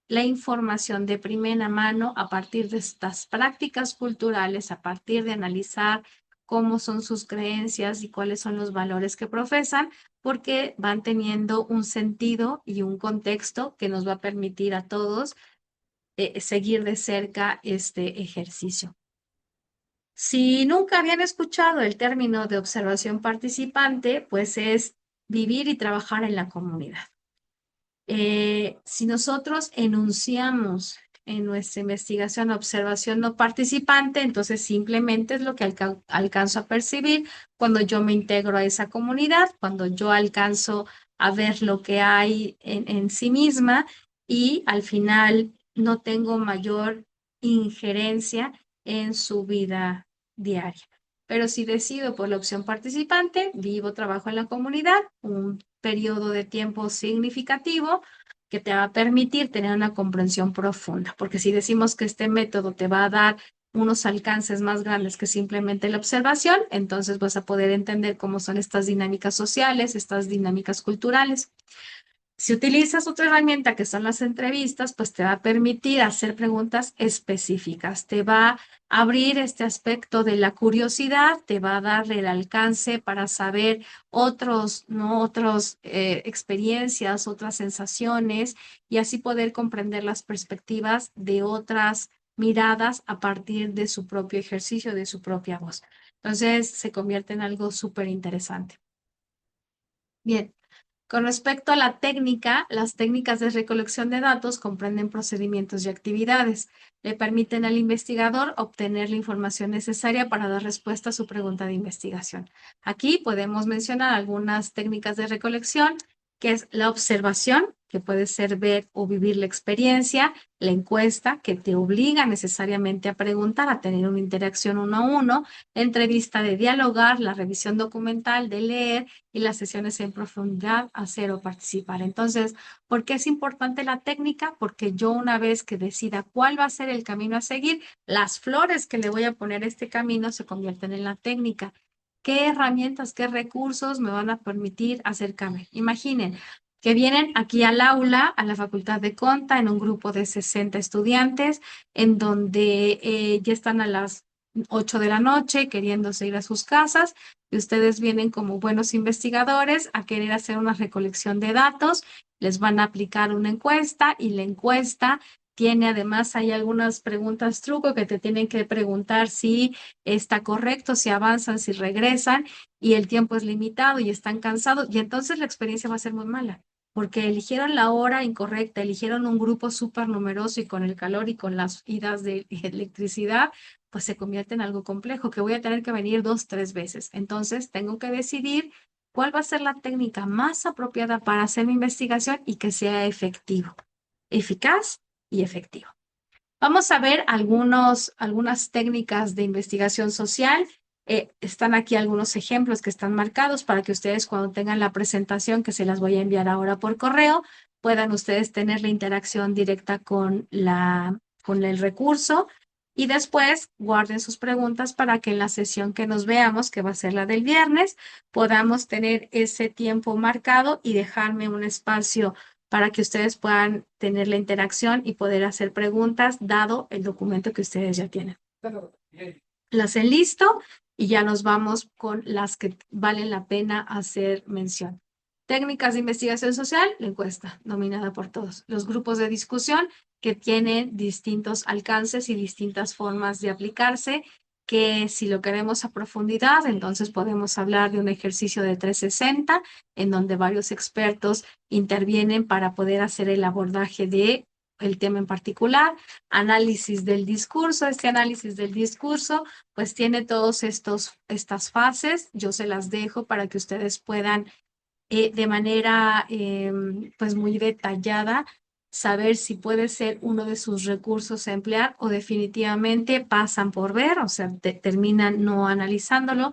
la información de primera mano a partir de estas prácticas culturales, a partir de analizar cómo son sus creencias y cuáles son los valores que profesan, porque van teniendo un sentido y un contexto que nos va a permitir a todos seguir de cerca este ejercicio. Si nunca habían escuchado el término de observación participante, pues es vivir y trabajar en la comunidad. Si nosotros enunciamos en nuestra investigación observación no participante, entonces simplemente es lo que alcanzo a percibir cuando yo me integro a esa comunidad, cuando yo alcanzo a ver lo que hay en sí misma y al final no tengo mayor injerencia en su vida diaria. Pero si decido por la opción participante, vivo, trabajo en la comunidad, un periodo de tiempo significativo que te va a permitir tener una comprensión profunda, porque si decimos que este método te va a dar unos alcances más grandes que simplemente la observación, entonces vas a poder entender cómo son estas dinámicas sociales, estas dinámicas culturales. Si utilizas otra herramienta que son las entrevistas, pues te va a permitir hacer preguntas específicas, te va a abrir este aspecto de la curiosidad, te va a dar el alcance para saber otros, ¿no? Otras experiencias, otras sensaciones y así poder comprender las perspectivas de otras miradas a partir de su propio ejercicio, de su propia voz. Entonces se convierte en algo súper interesante. Bien. Con respecto a la técnica, las técnicas de recolección de datos comprenden procedimientos y actividades. Le permiten al investigador obtener la información necesaria para dar respuesta a su pregunta de investigación. Aquí podemos mencionar algunas técnicas de recolección, que es la observación, que puede ser ver o vivir la experiencia, la encuesta, que te obliga necesariamente a preguntar, a tener una interacción uno a uno, la entrevista de dialogar, la revisión documental, de leer, y las sesiones en profundidad, hacer o participar. Entonces, ¿por qué es importante la técnica? Porque yo una vez que decida cuál va a ser el camino a seguir, las flores que le voy a poner a este camino se convierten en la técnica. ¿Qué herramientas, qué recursos me van a permitir acercarme? Imaginen que vienen aquí al aula, a la Facultad de Conta, en un grupo de 60 estudiantes, en donde ya están a las 8 de la noche queriéndose ir a sus casas y ustedes vienen como buenos investigadores a querer hacer una recolección de datos, les van a aplicar una encuesta y la encuesta tiene además, hay algunas preguntas truco que te tienen que preguntar si está correcto, si avanzan, si regresan y el tiempo es limitado y están cansados y entonces la experiencia va a ser muy mala. porque eligieron la hora incorrecta, eligieron un grupo súper numeroso y con el calor y con las idas de electricidad, pues se convierte en algo complejo, que voy a tener que venir 2, 3 veces. Entonces, tengo que decidir cuál va a ser la técnica más apropiada para hacer mi investigación y que sea efectivo, eficaz y efectivo. Vamos a ver algunas técnicas de investigación social. Están aquí algunos ejemplos que están marcados para que ustedes cuando tengan la presentación, que se las voy a enviar ahora por correo, puedan ustedes tener la interacción directa con el recurso y después guarden sus preguntas para que en la sesión que nos veamos, que va a ser la del viernes, podamos tener ese tiempo marcado y dejarme un espacio para que ustedes puedan tener la interacción y poder hacer preguntas, dado el documento que ustedes ya tienen. Las enlisto y ya nos vamos con las que valen la pena hacer mención. Técnicas de investigación social, la encuesta, nominada por todos. Los grupos de discusión que tienen distintos alcances y distintas formas de aplicarse, que si lo queremos a profundidad, entonces podemos hablar de un ejercicio de 360, en donde varios expertos intervienen para poder hacer el abordaje de el tema en particular. Análisis del discurso. Este análisis del discurso pues tiene todas estas fases. Yo se las dejo para que ustedes puedan de manera pues muy detallada saber si puede ser uno de sus recursos a emplear o definitivamente pasan por ver, o sea, terminan no analizándolo,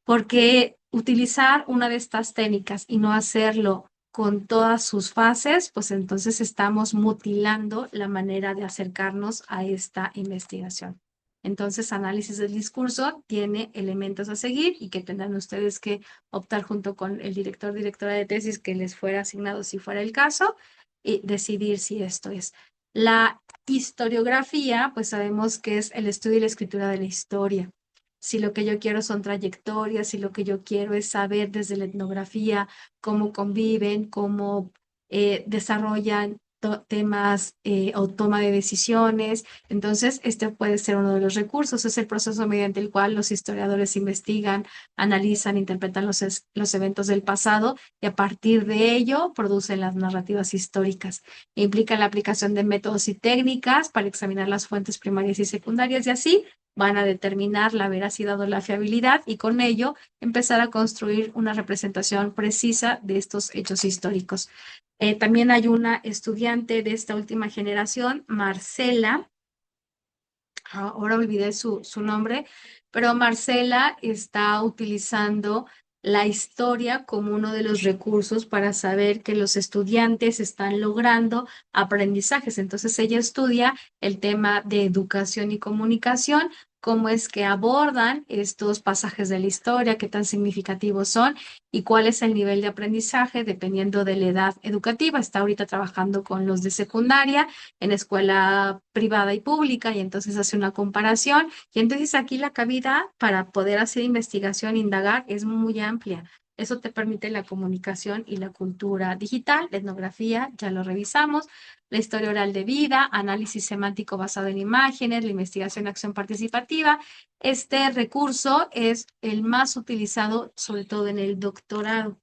porque utilizar una de estas técnicas y no hacerlo con todas sus fases, pues entonces estamos mutilando la manera de acercarnos a esta investigación. Entonces, análisis del discurso tiene elementos a seguir y que tendrán ustedes que optar junto con el director, directora de tesis que les fuera asignado si fuera el caso y decidir si esto es. La historiografía, pues sabemos que es el estudio y la escritura de la historia. Si lo que yo quiero son trayectorias, si lo que yo quiero es saber desde la etnografía cómo conviven, cómo desarrollan temas o toma de decisiones. Entonces, este puede ser uno de los recursos. Es el proceso mediante el cual los historiadores investigan, analizan, interpretan los eventos del pasado y a partir de ello producen las narrativas históricas. Implica la aplicación de métodos y técnicas para examinar las fuentes primarias y secundarias y así van a determinar la veracidad o la fiabilidad y con ello empezar a construir una representación precisa de estos hechos históricos. También hay una estudiante de esta última generación, Marcela, ahora olvidé su nombre, pero Marcela está utilizando la historia como uno de los recursos para saber que los estudiantes están logrando aprendizajes. Entonces ella estudia el tema de educación y comunicación, cómo es que abordan estos pasajes de la historia, qué tan significativos son y cuál es el nivel de aprendizaje dependiendo de la edad educativa. Está ahorita trabajando con los de secundaria en escuela privada y pública y entonces hace una comparación y entonces aquí la cabida para poder hacer investigación, indagar es muy amplia. Eso te permite la comunicación y la cultura digital, la etnografía, ya lo revisamos, la historia oral de vida, análisis semántico basado en imágenes, la investigación acción participativa. Este recurso es el más utilizado sobre todo en el doctorado.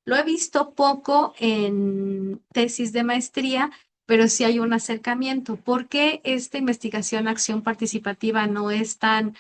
Lo he visto poco en tesis de maestría, pero sí hay un acercamiento. ¿Por qué esta investigación acción participativa no es tan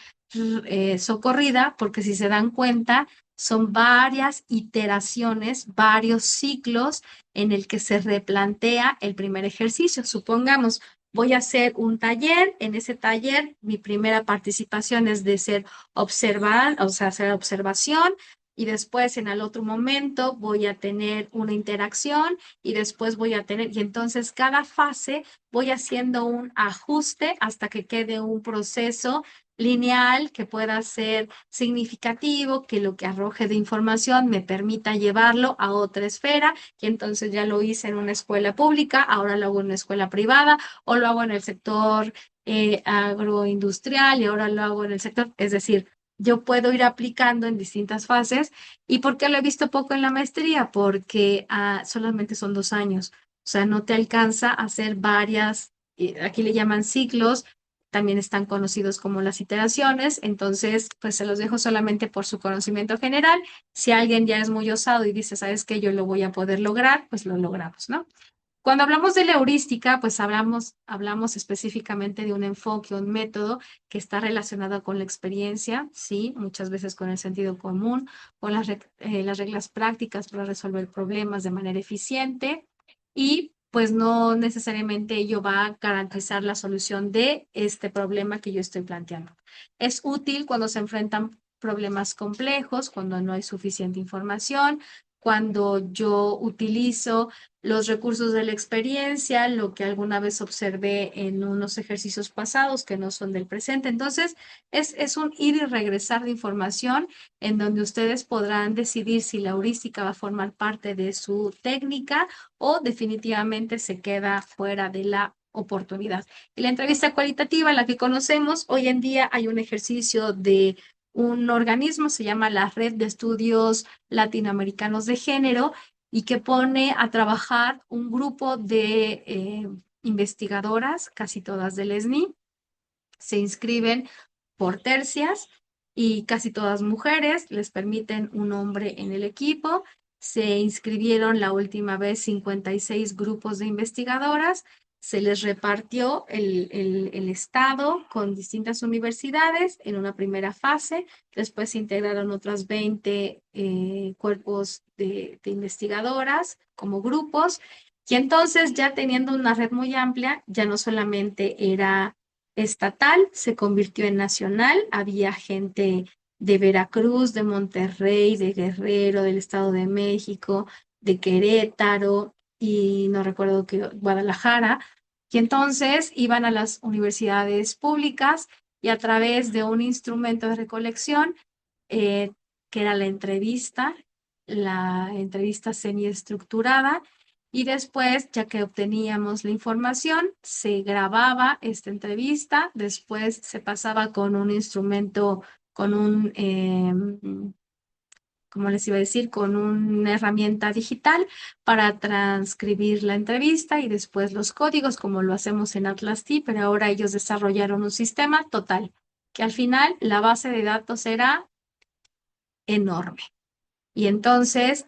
socorrida? Porque si se dan cuenta, son varias iteraciones, varios ciclos en el que se replantea el primer ejercicio. Supongamos, voy a hacer un taller. En ese taller, mi primera participación es de ser observar, o sea, hacer observación y después en el otro momento voy a tener una interacción y después voy a tener, y entonces cada fase voy haciendo un ajuste hasta que quede un proceso lineal que pueda ser significativo, que lo que arroje de información me permita llevarlo a otra esfera, y entonces ya lo hice en una escuela pública, ahora lo hago en una escuela privada o lo hago en el sector agroindustrial y ahora lo hago en el sector, es decir, yo puedo ir aplicando en distintas fases. ¿Y por qué lo he visto poco en la maestría? Porque solamente son 2 años. O sea, no te alcanza a hacer varias, aquí le llaman ciclos, también están conocidos como las iteraciones, entonces pues se los dejo solamente por su conocimiento general. Si alguien ya es muy osado y dice, ¿sabes qué? Yo lo voy a poder lograr, pues lo logramos, ¿no? Cuando hablamos de la heurística, pues hablamos específicamente de un enfoque, un método que está relacionado con la experiencia, sí, muchas veces con el sentido común, con las reglas prácticas para resolver problemas de manera eficiente y pues no necesariamente ello va a garantizar la solución de este problema que yo estoy planteando. Es útil cuando se enfrentan problemas complejos, cuando no hay suficiente información, cuando yo utilizo los recursos de la experiencia, lo que alguna vez observé en unos ejercicios pasados que no son del presente. Entonces, es un ir y regresar de información en donde ustedes podrán decidir si la heurística va a formar parte de su técnica o definitivamente se queda fuera de la oportunidad. En la entrevista cualitativa, la que conocemos, hoy en día hay un ejercicio de un organismo, se llama la Red de Estudios Latinoamericanos de Género, y que pone a trabajar un grupo de investigadoras, casi todas del SNI, se inscriben por tercias y casi todas mujeres, les permiten un hombre en el equipo. Se inscribieron la última vez 56 grupos de investigadoras, se les repartió el estado con distintas universidades en una primera fase, después se integraron otras 20 cuerpos de investigadoras como grupos, y entonces ya teniendo una red muy amplia, ya no solamente era estatal, se convirtió en nacional. Había gente de Veracruz, de Monterrey, de Guerrero, del Estado de México, de Querétaro y no recuerdo que Guadalajara. Y entonces iban a las universidades públicas y a través de un instrumento de recolección, eh, que era la entrevista semiestructurada, y después, ya que obteníamos la información, se grababa esta entrevista, después se pasaba con un instrumento, con un, como les iba a decir, con una herramienta digital para transcribir la entrevista y después los códigos, como lo hacemos en Atlas T, pero ahora ellos desarrollaron un sistema total, que al final la base de datos era enorme. Y entonces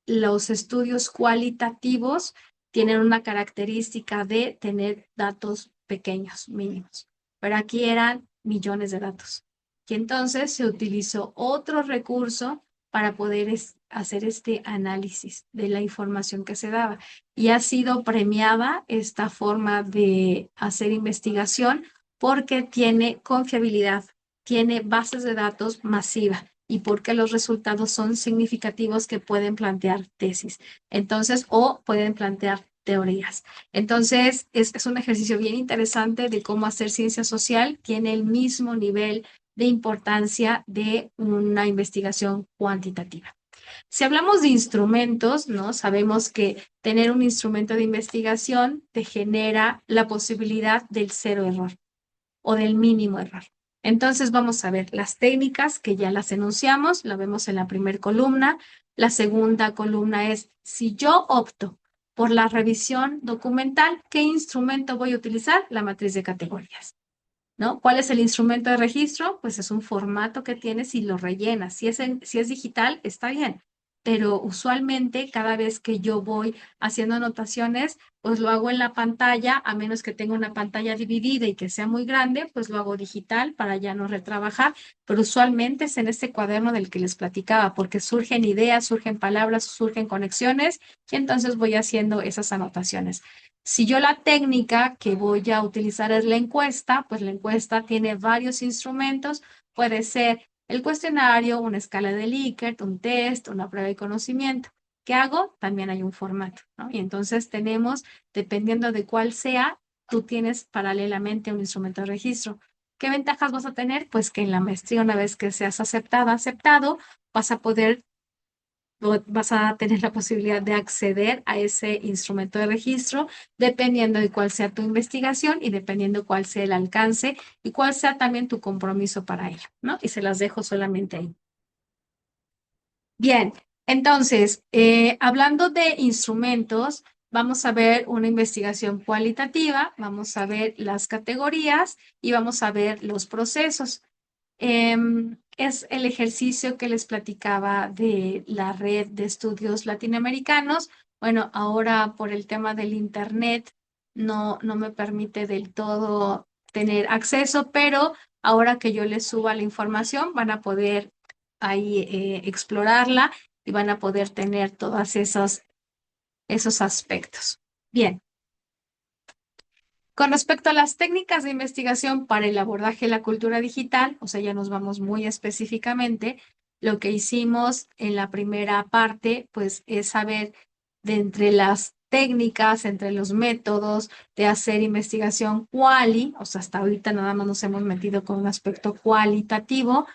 los estudios cualitativos tienen una característica de tener datos pequeños, mínimos, pero aquí eran millones de datos. Y entonces se utilizó otro recurso para poder hacer este análisis de la información que se daba. Y ha sido premiada esta forma de hacer investigación porque tiene confiabilidad, tiene bases de datos masivas y porque los resultados son significativos que pueden plantear tesis. Entonces, o pueden plantear teorías. Entonces, es un ejercicio bien interesante de cómo hacer ciencia social. Tiene el mismo nivel de importancia de una investigación cuantitativa. Si hablamos de instrumentos, ¿no? Sabemos que tener un instrumento de investigación te genera la posibilidad del cero error o del mínimo error. Entonces vamos a ver las técnicas que ya las enunciamos, la vemos en la primera columna. La segunda columna es si yo opto por la revisión documental, ¿qué instrumento voy a utilizar? La matriz de categorías, ¿no? ¿Cuál es el instrumento de registro? Pues es un formato que tienes y lo rellenas. Si es digital, está bien, pero usualmente cada vez que yo voy haciendo anotaciones, pues lo hago en la pantalla, a menos que tenga una pantalla dividida y que sea muy grande, pues lo hago digital para ya no retrabajar, pero usualmente es en este cuaderno del que les platicaba, porque surgen ideas, surgen palabras, surgen conexiones, y entonces voy haciendo esas anotaciones. Si yo la técnica que voy a utilizar es la encuesta, pues la encuesta tiene varios instrumentos. Puede ser el cuestionario, una escala de Likert, un test, una prueba de conocimiento. ¿Qué hago? También hay un formato, ¿no? Y entonces tenemos, dependiendo de cuál sea, tú tienes paralelamente un instrumento de registro. ¿Qué ventajas vas a tener? Pues que en la maestría, una vez que seas aceptado, vas a poder vas a tener la posibilidad de acceder a ese instrumento de registro dependiendo de cuál sea tu investigación y dependiendo cuál sea el alcance y cuál sea también tu compromiso para ello, ¿no? Y se las dejo solamente ahí. Bien, entonces, hablando de instrumentos, Vamos a ver una investigación cualitativa, vamos a ver las categorías y vamos a ver los procesos. Es el ejercicio que les platicaba de la red de estudios latinoamericanos. Bueno, ahora por el tema del internet no me permite del todo tener acceso, pero ahora que yo les suba la información van a poder ahí explorarla y van a poder tener todos esos aspectos. Bien. Con respecto a las técnicas de investigación para el abordaje de la cultura digital, o sea, ya nos vamos muy específicamente, lo que hicimos en la primera parte, pues es saber de entre las técnicas, entre los métodos de hacer investigación o sea, hasta ahorita nada más nos hemos metido con un aspecto cualitativo,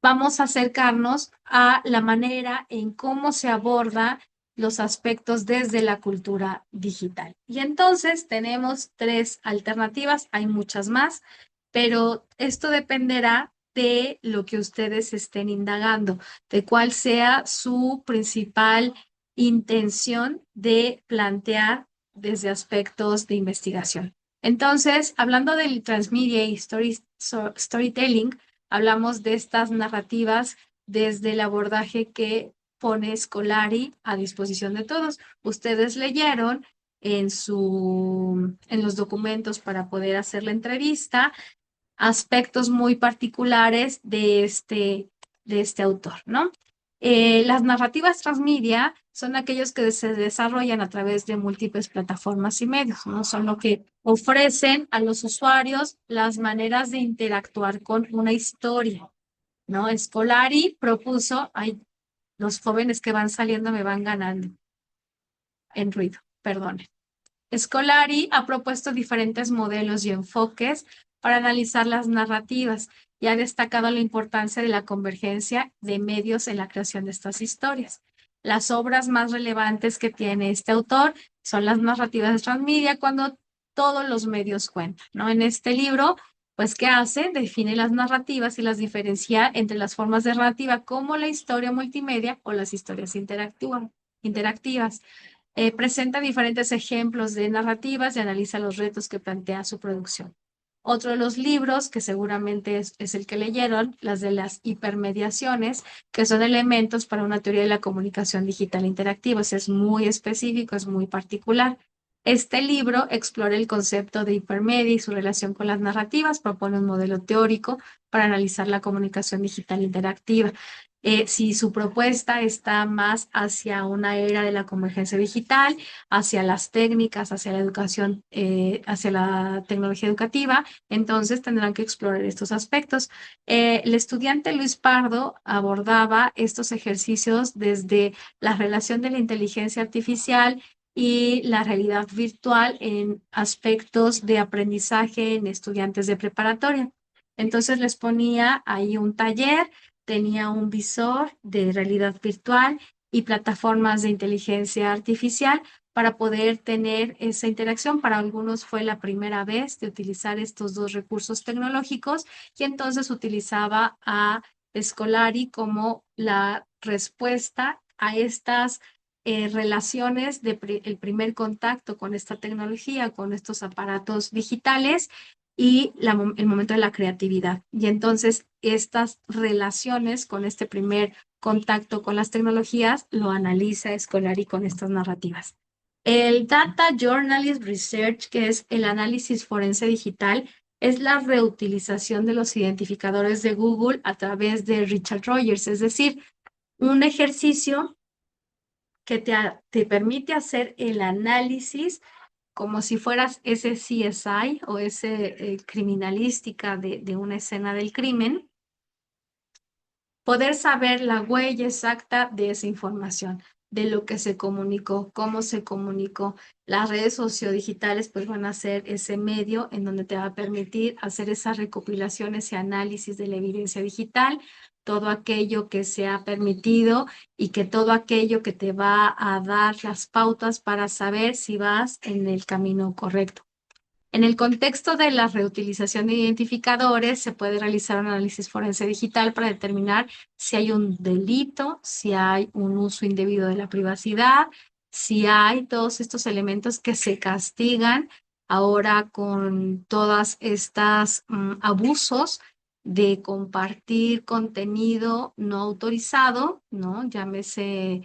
vamos a acercarnos a la manera en cómo se aborda los aspectos desde la cultura digital. Y entonces tenemos tres alternativas, hay muchas más, pero esto dependerá de lo que ustedes estén indagando, de cuál sea su principal intención de plantear desde aspectos de investigación. Entonces, hablando del transmedia y storytelling, hablamos de estas narrativas desde el abordaje que pone Scolari a disposición de todos. Ustedes leyeron en los documentos para poder hacer la entrevista aspectos muy particulares de este autor, ¿no? Las narrativas transmedia son aquellos que se desarrollan a través de múltiples plataformas y medios, ¿no? Son lo que ofrecen a los usuarios las maneras de interactuar con una historia, ¿no? Scolari propuso, ay, los jóvenes que van saliendo me van ganando en ruido, perdonen. Scolari ha propuesto diferentes modelos y enfoques para analizar las narrativas y ha destacado la importancia de la convergencia de medios en la creación de estas historias. Las obras más relevantes que tiene este autor son las narrativas de transmedia cuando todos los medios cuentan, ¿no? En este libro, pues, ¿qué hace? Define las narrativas y las diferencia entre las formas de narrativa como la historia multimedia o las historias interactivas. Presenta diferentes ejemplos de narrativas y analiza los retos que plantea su producción. Otro de los libros, que seguramente es el que leyeron, las de las hipermediaciones, que son elementos para una teoría de la comunicación digital interactiva. Es muy específico, es muy particular. Este libro explora el concepto de hipermedia y su relación con las narrativas, propone un modelo teórico para analizar la comunicación digital interactiva. Si su propuesta está más hacia una era de la convergencia digital, hacia las técnicas, hacia la educación, hacia la tecnología educativa, entonces tendrán que explorar estos aspectos. El estudiante Luis Pardo abordaba estos ejercicios desde la relación de la inteligencia artificial y la realidad virtual en aspectos de aprendizaje en estudiantes de preparatoria. Entonces les ponía ahí un taller, tenía un visor de realidad virtual y plataformas de inteligencia artificial para poder tener esa interacción. Para algunos fue la primera vez de utilizar estos dos recursos tecnológicos y entonces utilizaba a Scolari como la respuesta a estas relaciones de el primer contacto con esta tecnología, con estos aparatos digitales y el momento de la creatividad. Y entonces estas relaciones con este primer contacto con las tecnologías lo analiza Scolari con estas narrativas. El Data Journalist Research, que es el análisis forense digital, es la reutilización de los identificadores de Google a través de Richard Rogers, es decir, un ejercicio que te permite hacer el análisis como si fueras ese CSI o ese criminalística de una escena del crimen, poder saber la huella exacta de esa información, de lo que se comunicó, cómo se comunicó. Las redes sociodigitales pues van a ser ese medio en donde te va a permitir hacer esa recopilación, ese análisis de la evidencia digital, todo aquello que se ha permitido y que todo aquello que te va a dar las pautas para saber si vas en el camino correcto. En el contexto de la reutilización de identificadores, se puede realizar un análisis forense digital para determinar si hay un delito, si hay un uso indebido de la privacidad, si hay todos estos elementos que se castigan ahora con todas estas abusos de compartir contenido no autorizado, ¿no? Llámese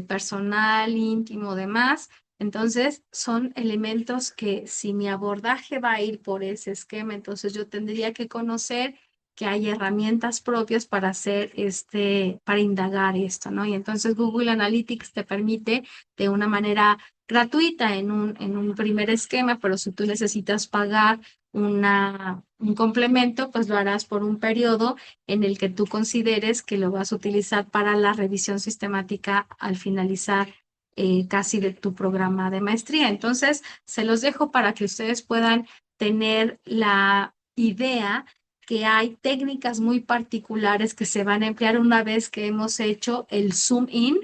personal, íntimo, demás. Entonces, son elementos que si mi abordaje va a ir por ese esquema, entonces yo tendría que conocer que hay herramientas propias para hacer para indagar esto, ¿no? Y entonces Google Analytics te permite de una manera gratuita en un primer esquema, pero si tú necesitas pagar un complemento, pues lo harás por un periodo en el que tú consideres que lo vas a utilizar para la revisión sistemática al finalizar casi de tu programa de maestría. Entonces, se los dejo para que ustedes puedan tener la idea que hay técnicas muy particulares que se van a emplear una vez que hemos hecho el zoom in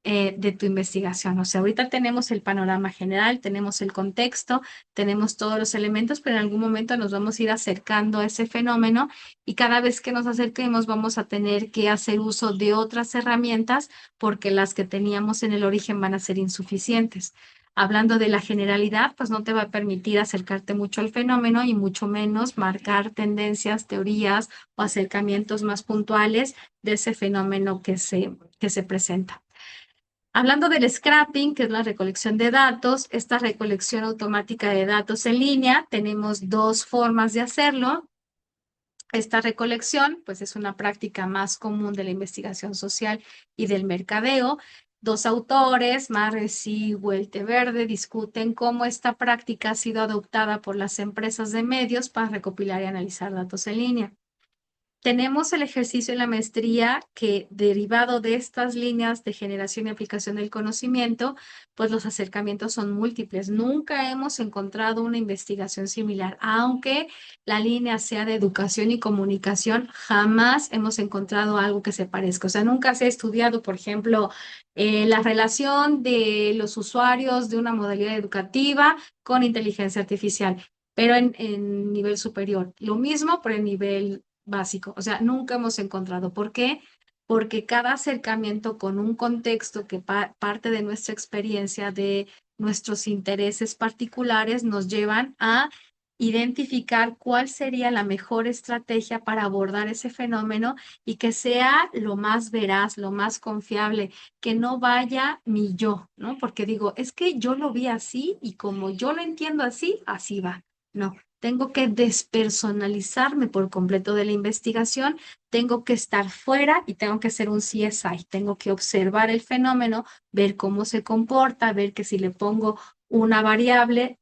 de tu investigación. O sea, ahorita tenemos el panorama general, tenemos el contexto, tenemos todos los elementos, pero en algún momento nos vamos a ir acercando a ese fenómeno y cada vez que nos acerquemos vamos a tener que hacer uso de otras herramientas porque las que teníamos en el origen van a ser insuficientes. Hablando de la generalidad, pues no te va a permitir acercarte mucho al fenómeno y mucho menos marcar tendencias, teorías o acercamientos más puntuales de ese fenómeno que se presenta. Hablando del scrapping, que es la recolección de datos, esta recolección automática de datos en línea, tenemos dos formas de hacerlo. Esta recolección, pues es una práctica más común de la investigación social y del mercadeo. Dos autores, Marres y Welteverde, discuten cómo esta práctica ha sido adoptada por las empresas de medios para recopilar y analizar datos en línea. Tenemos el ejercicio en la maestría que, derivado de estas líneas de generación y aplicación del conocimiento, pues los acercamientos son múltiples. Nunca hemos encontrado una investigación similar, aunque la línea sea de educación y comunicación, jamás hemos encontrado algo que se parezca. O sea, nunca se ha estudiado, por ejemplo, la relación de los usuarios de una modalidad educativa con inteligencia artificial, pero en nivel superior. Lo mismo, pero en nivel básico. O sea, nunca hemos encontrado. ¿Por qué? Porque cada acercamiento con un contexto que parte de nuestra experiencia, de nuestros intereses particulares, nos llevan a identificar cuál sería la mejor estrategia para abordar ese fenómeno y que sea lo más veraz, lo más confiable, que no vaya mi yo, ¿no? Porque digo, es que yo lo vi así y como yo lo entiendo así, así va. No, tengo que despersonalizarme por completo de la investigación, tengo que estar fuera y tengo que hacer un CSI, tengo que observar el fenómeno, ver cómo se comporta, ver que si le pongo una variable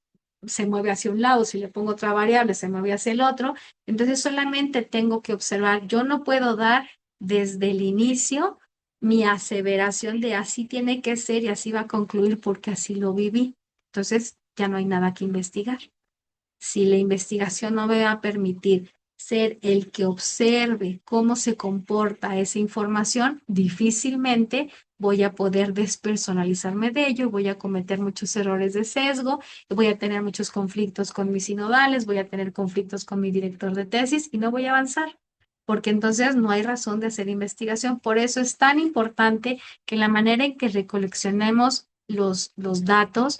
se mueve hacia un lado, si le pongo otra variable se mueve hacia el otro. Entonces solamente tengo que observar, yo no puedo dar desde el inicio mi aseveración de así tiene que ser y así va a concluir porque así lo viví. Entonces ya no hay nada que investigar. Si la investigación no me va a permitir ser el que observe cómo se comporta esa información, difícilmente voy a poder despersonalizarme de ello, voy a cometer muchos errores de sesgo, voy a tener muchos conflictos con mis sinodales, voy a tener conflictos con mi director de tesis y no voy a avanzar, porque entonces no hay razón de hacer investigación. Por eso es tan importante que la manera en que recoleccionemos los datos,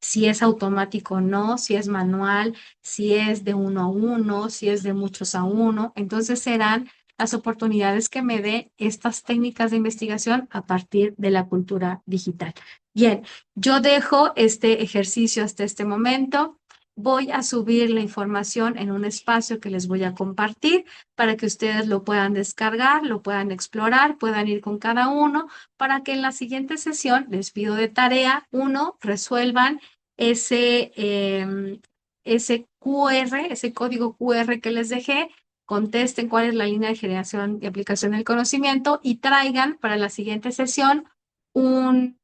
si es automático o no, si es manual, si es de uno a uno, si es de muchos a uno. Entonces serán las oportunidades que me dé estas técnicas de investigación a partir de la cultura digital. Bien, yo dejo este ejercicio hasta este momento. Voy a subir la información en un espacio que les voy a compartir para que ustedes lo puedan descargar, lo puedan explorar, puedan ir con cada uno, para que en la siguiente sesión les pido de tarea, uno, resuelvan ese QR, ese código QR que les dejé, contesten cuál es la línea de generación y aplicación del conocimiento y traigan para la siguiente sesión un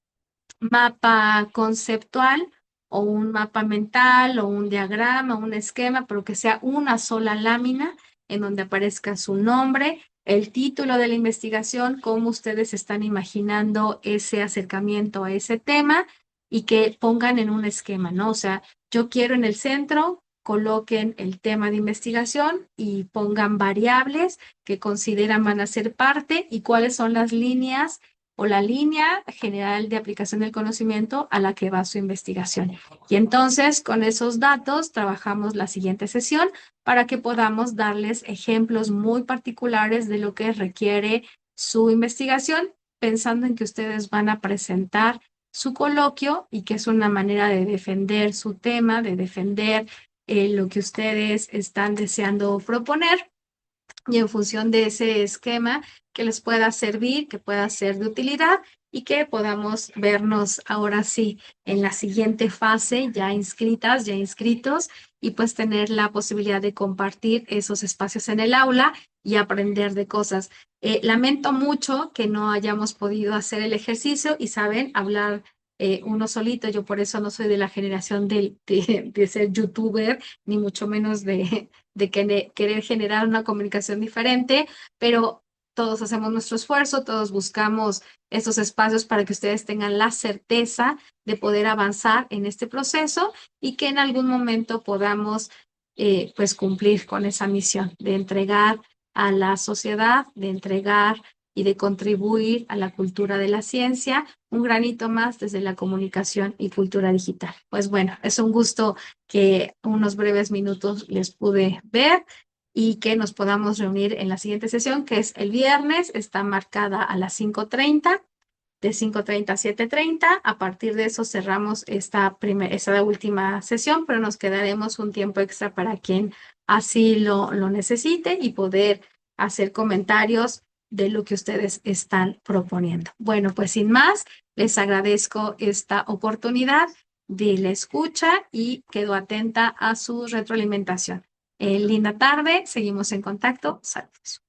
mapa conceptual o un mapa mental o un diagrama, un esquema, pero que sea una sola lámina en donde aparezca su nombre, el título de la investigación, cómo ustedes están imaginando ese acercamiento a ese tema y que pongan en un esquema, ¿no? O sea, yo quiero en el centro, coloquen el tema de investigación y pongan variables que consideran van a ser parte y cuáles son las líneas o la línea general de aplicación del conocimiento a la que va su investigación. Y entonces, con esos datos, trabajamos la siguiente sesión para que podamos darles ejemplos muy particulares de lo que requiere su investigación, pensando en que ustedes van a presentar su coloquio y que es una manera de defender su tema, de defender lo que ustedes están deseando proponer y en función de ese esquema que les pueda servir, que pueda ser de utilidad y que podamos vernos ahora sí en la siguiente fase, ya inscritas, ya inscritos, y pues tener la posibilidad de compartir esos espacios en el aula y aprender de cosas. Lamento mucho que no hayamos podido hacer el ejercicio y saben hablar uno solito. Yo por eso no soy de la generación de ser youtuber, ni mucho menos de querer generar una comunicación diferente, pero todos hacemos nuestro esfuerzo, todos buscamos esos espacios para que ustedes tengan la certeza de poder avanzar en este proceso y que en algún momento podamos pues cumplir con esa misión de entregar a la sociedad, de entregar y de contribuir a la cultura de la ciencia, un granito más desde la comunicación y cultura digital. Pues bueno, es un gusto que unos breves minutos les pude ver y que nos podamos reunir en la siguiente sesión, que es el viernes, está marcada a las 5:30, de 5:30 a 7:30. A partir de eso cerramos esta última sesión, pero nos quedaremos un tiempo extra para quien así lo necesite y poder hacer comentarios de lo que ustedes están proponiendo. Bueno, pues sin más, les agradezco esta oportunidad de la escucha y quedo atenta a su retroalimentación. Linda tarde, seguimos en contacto. Saludos.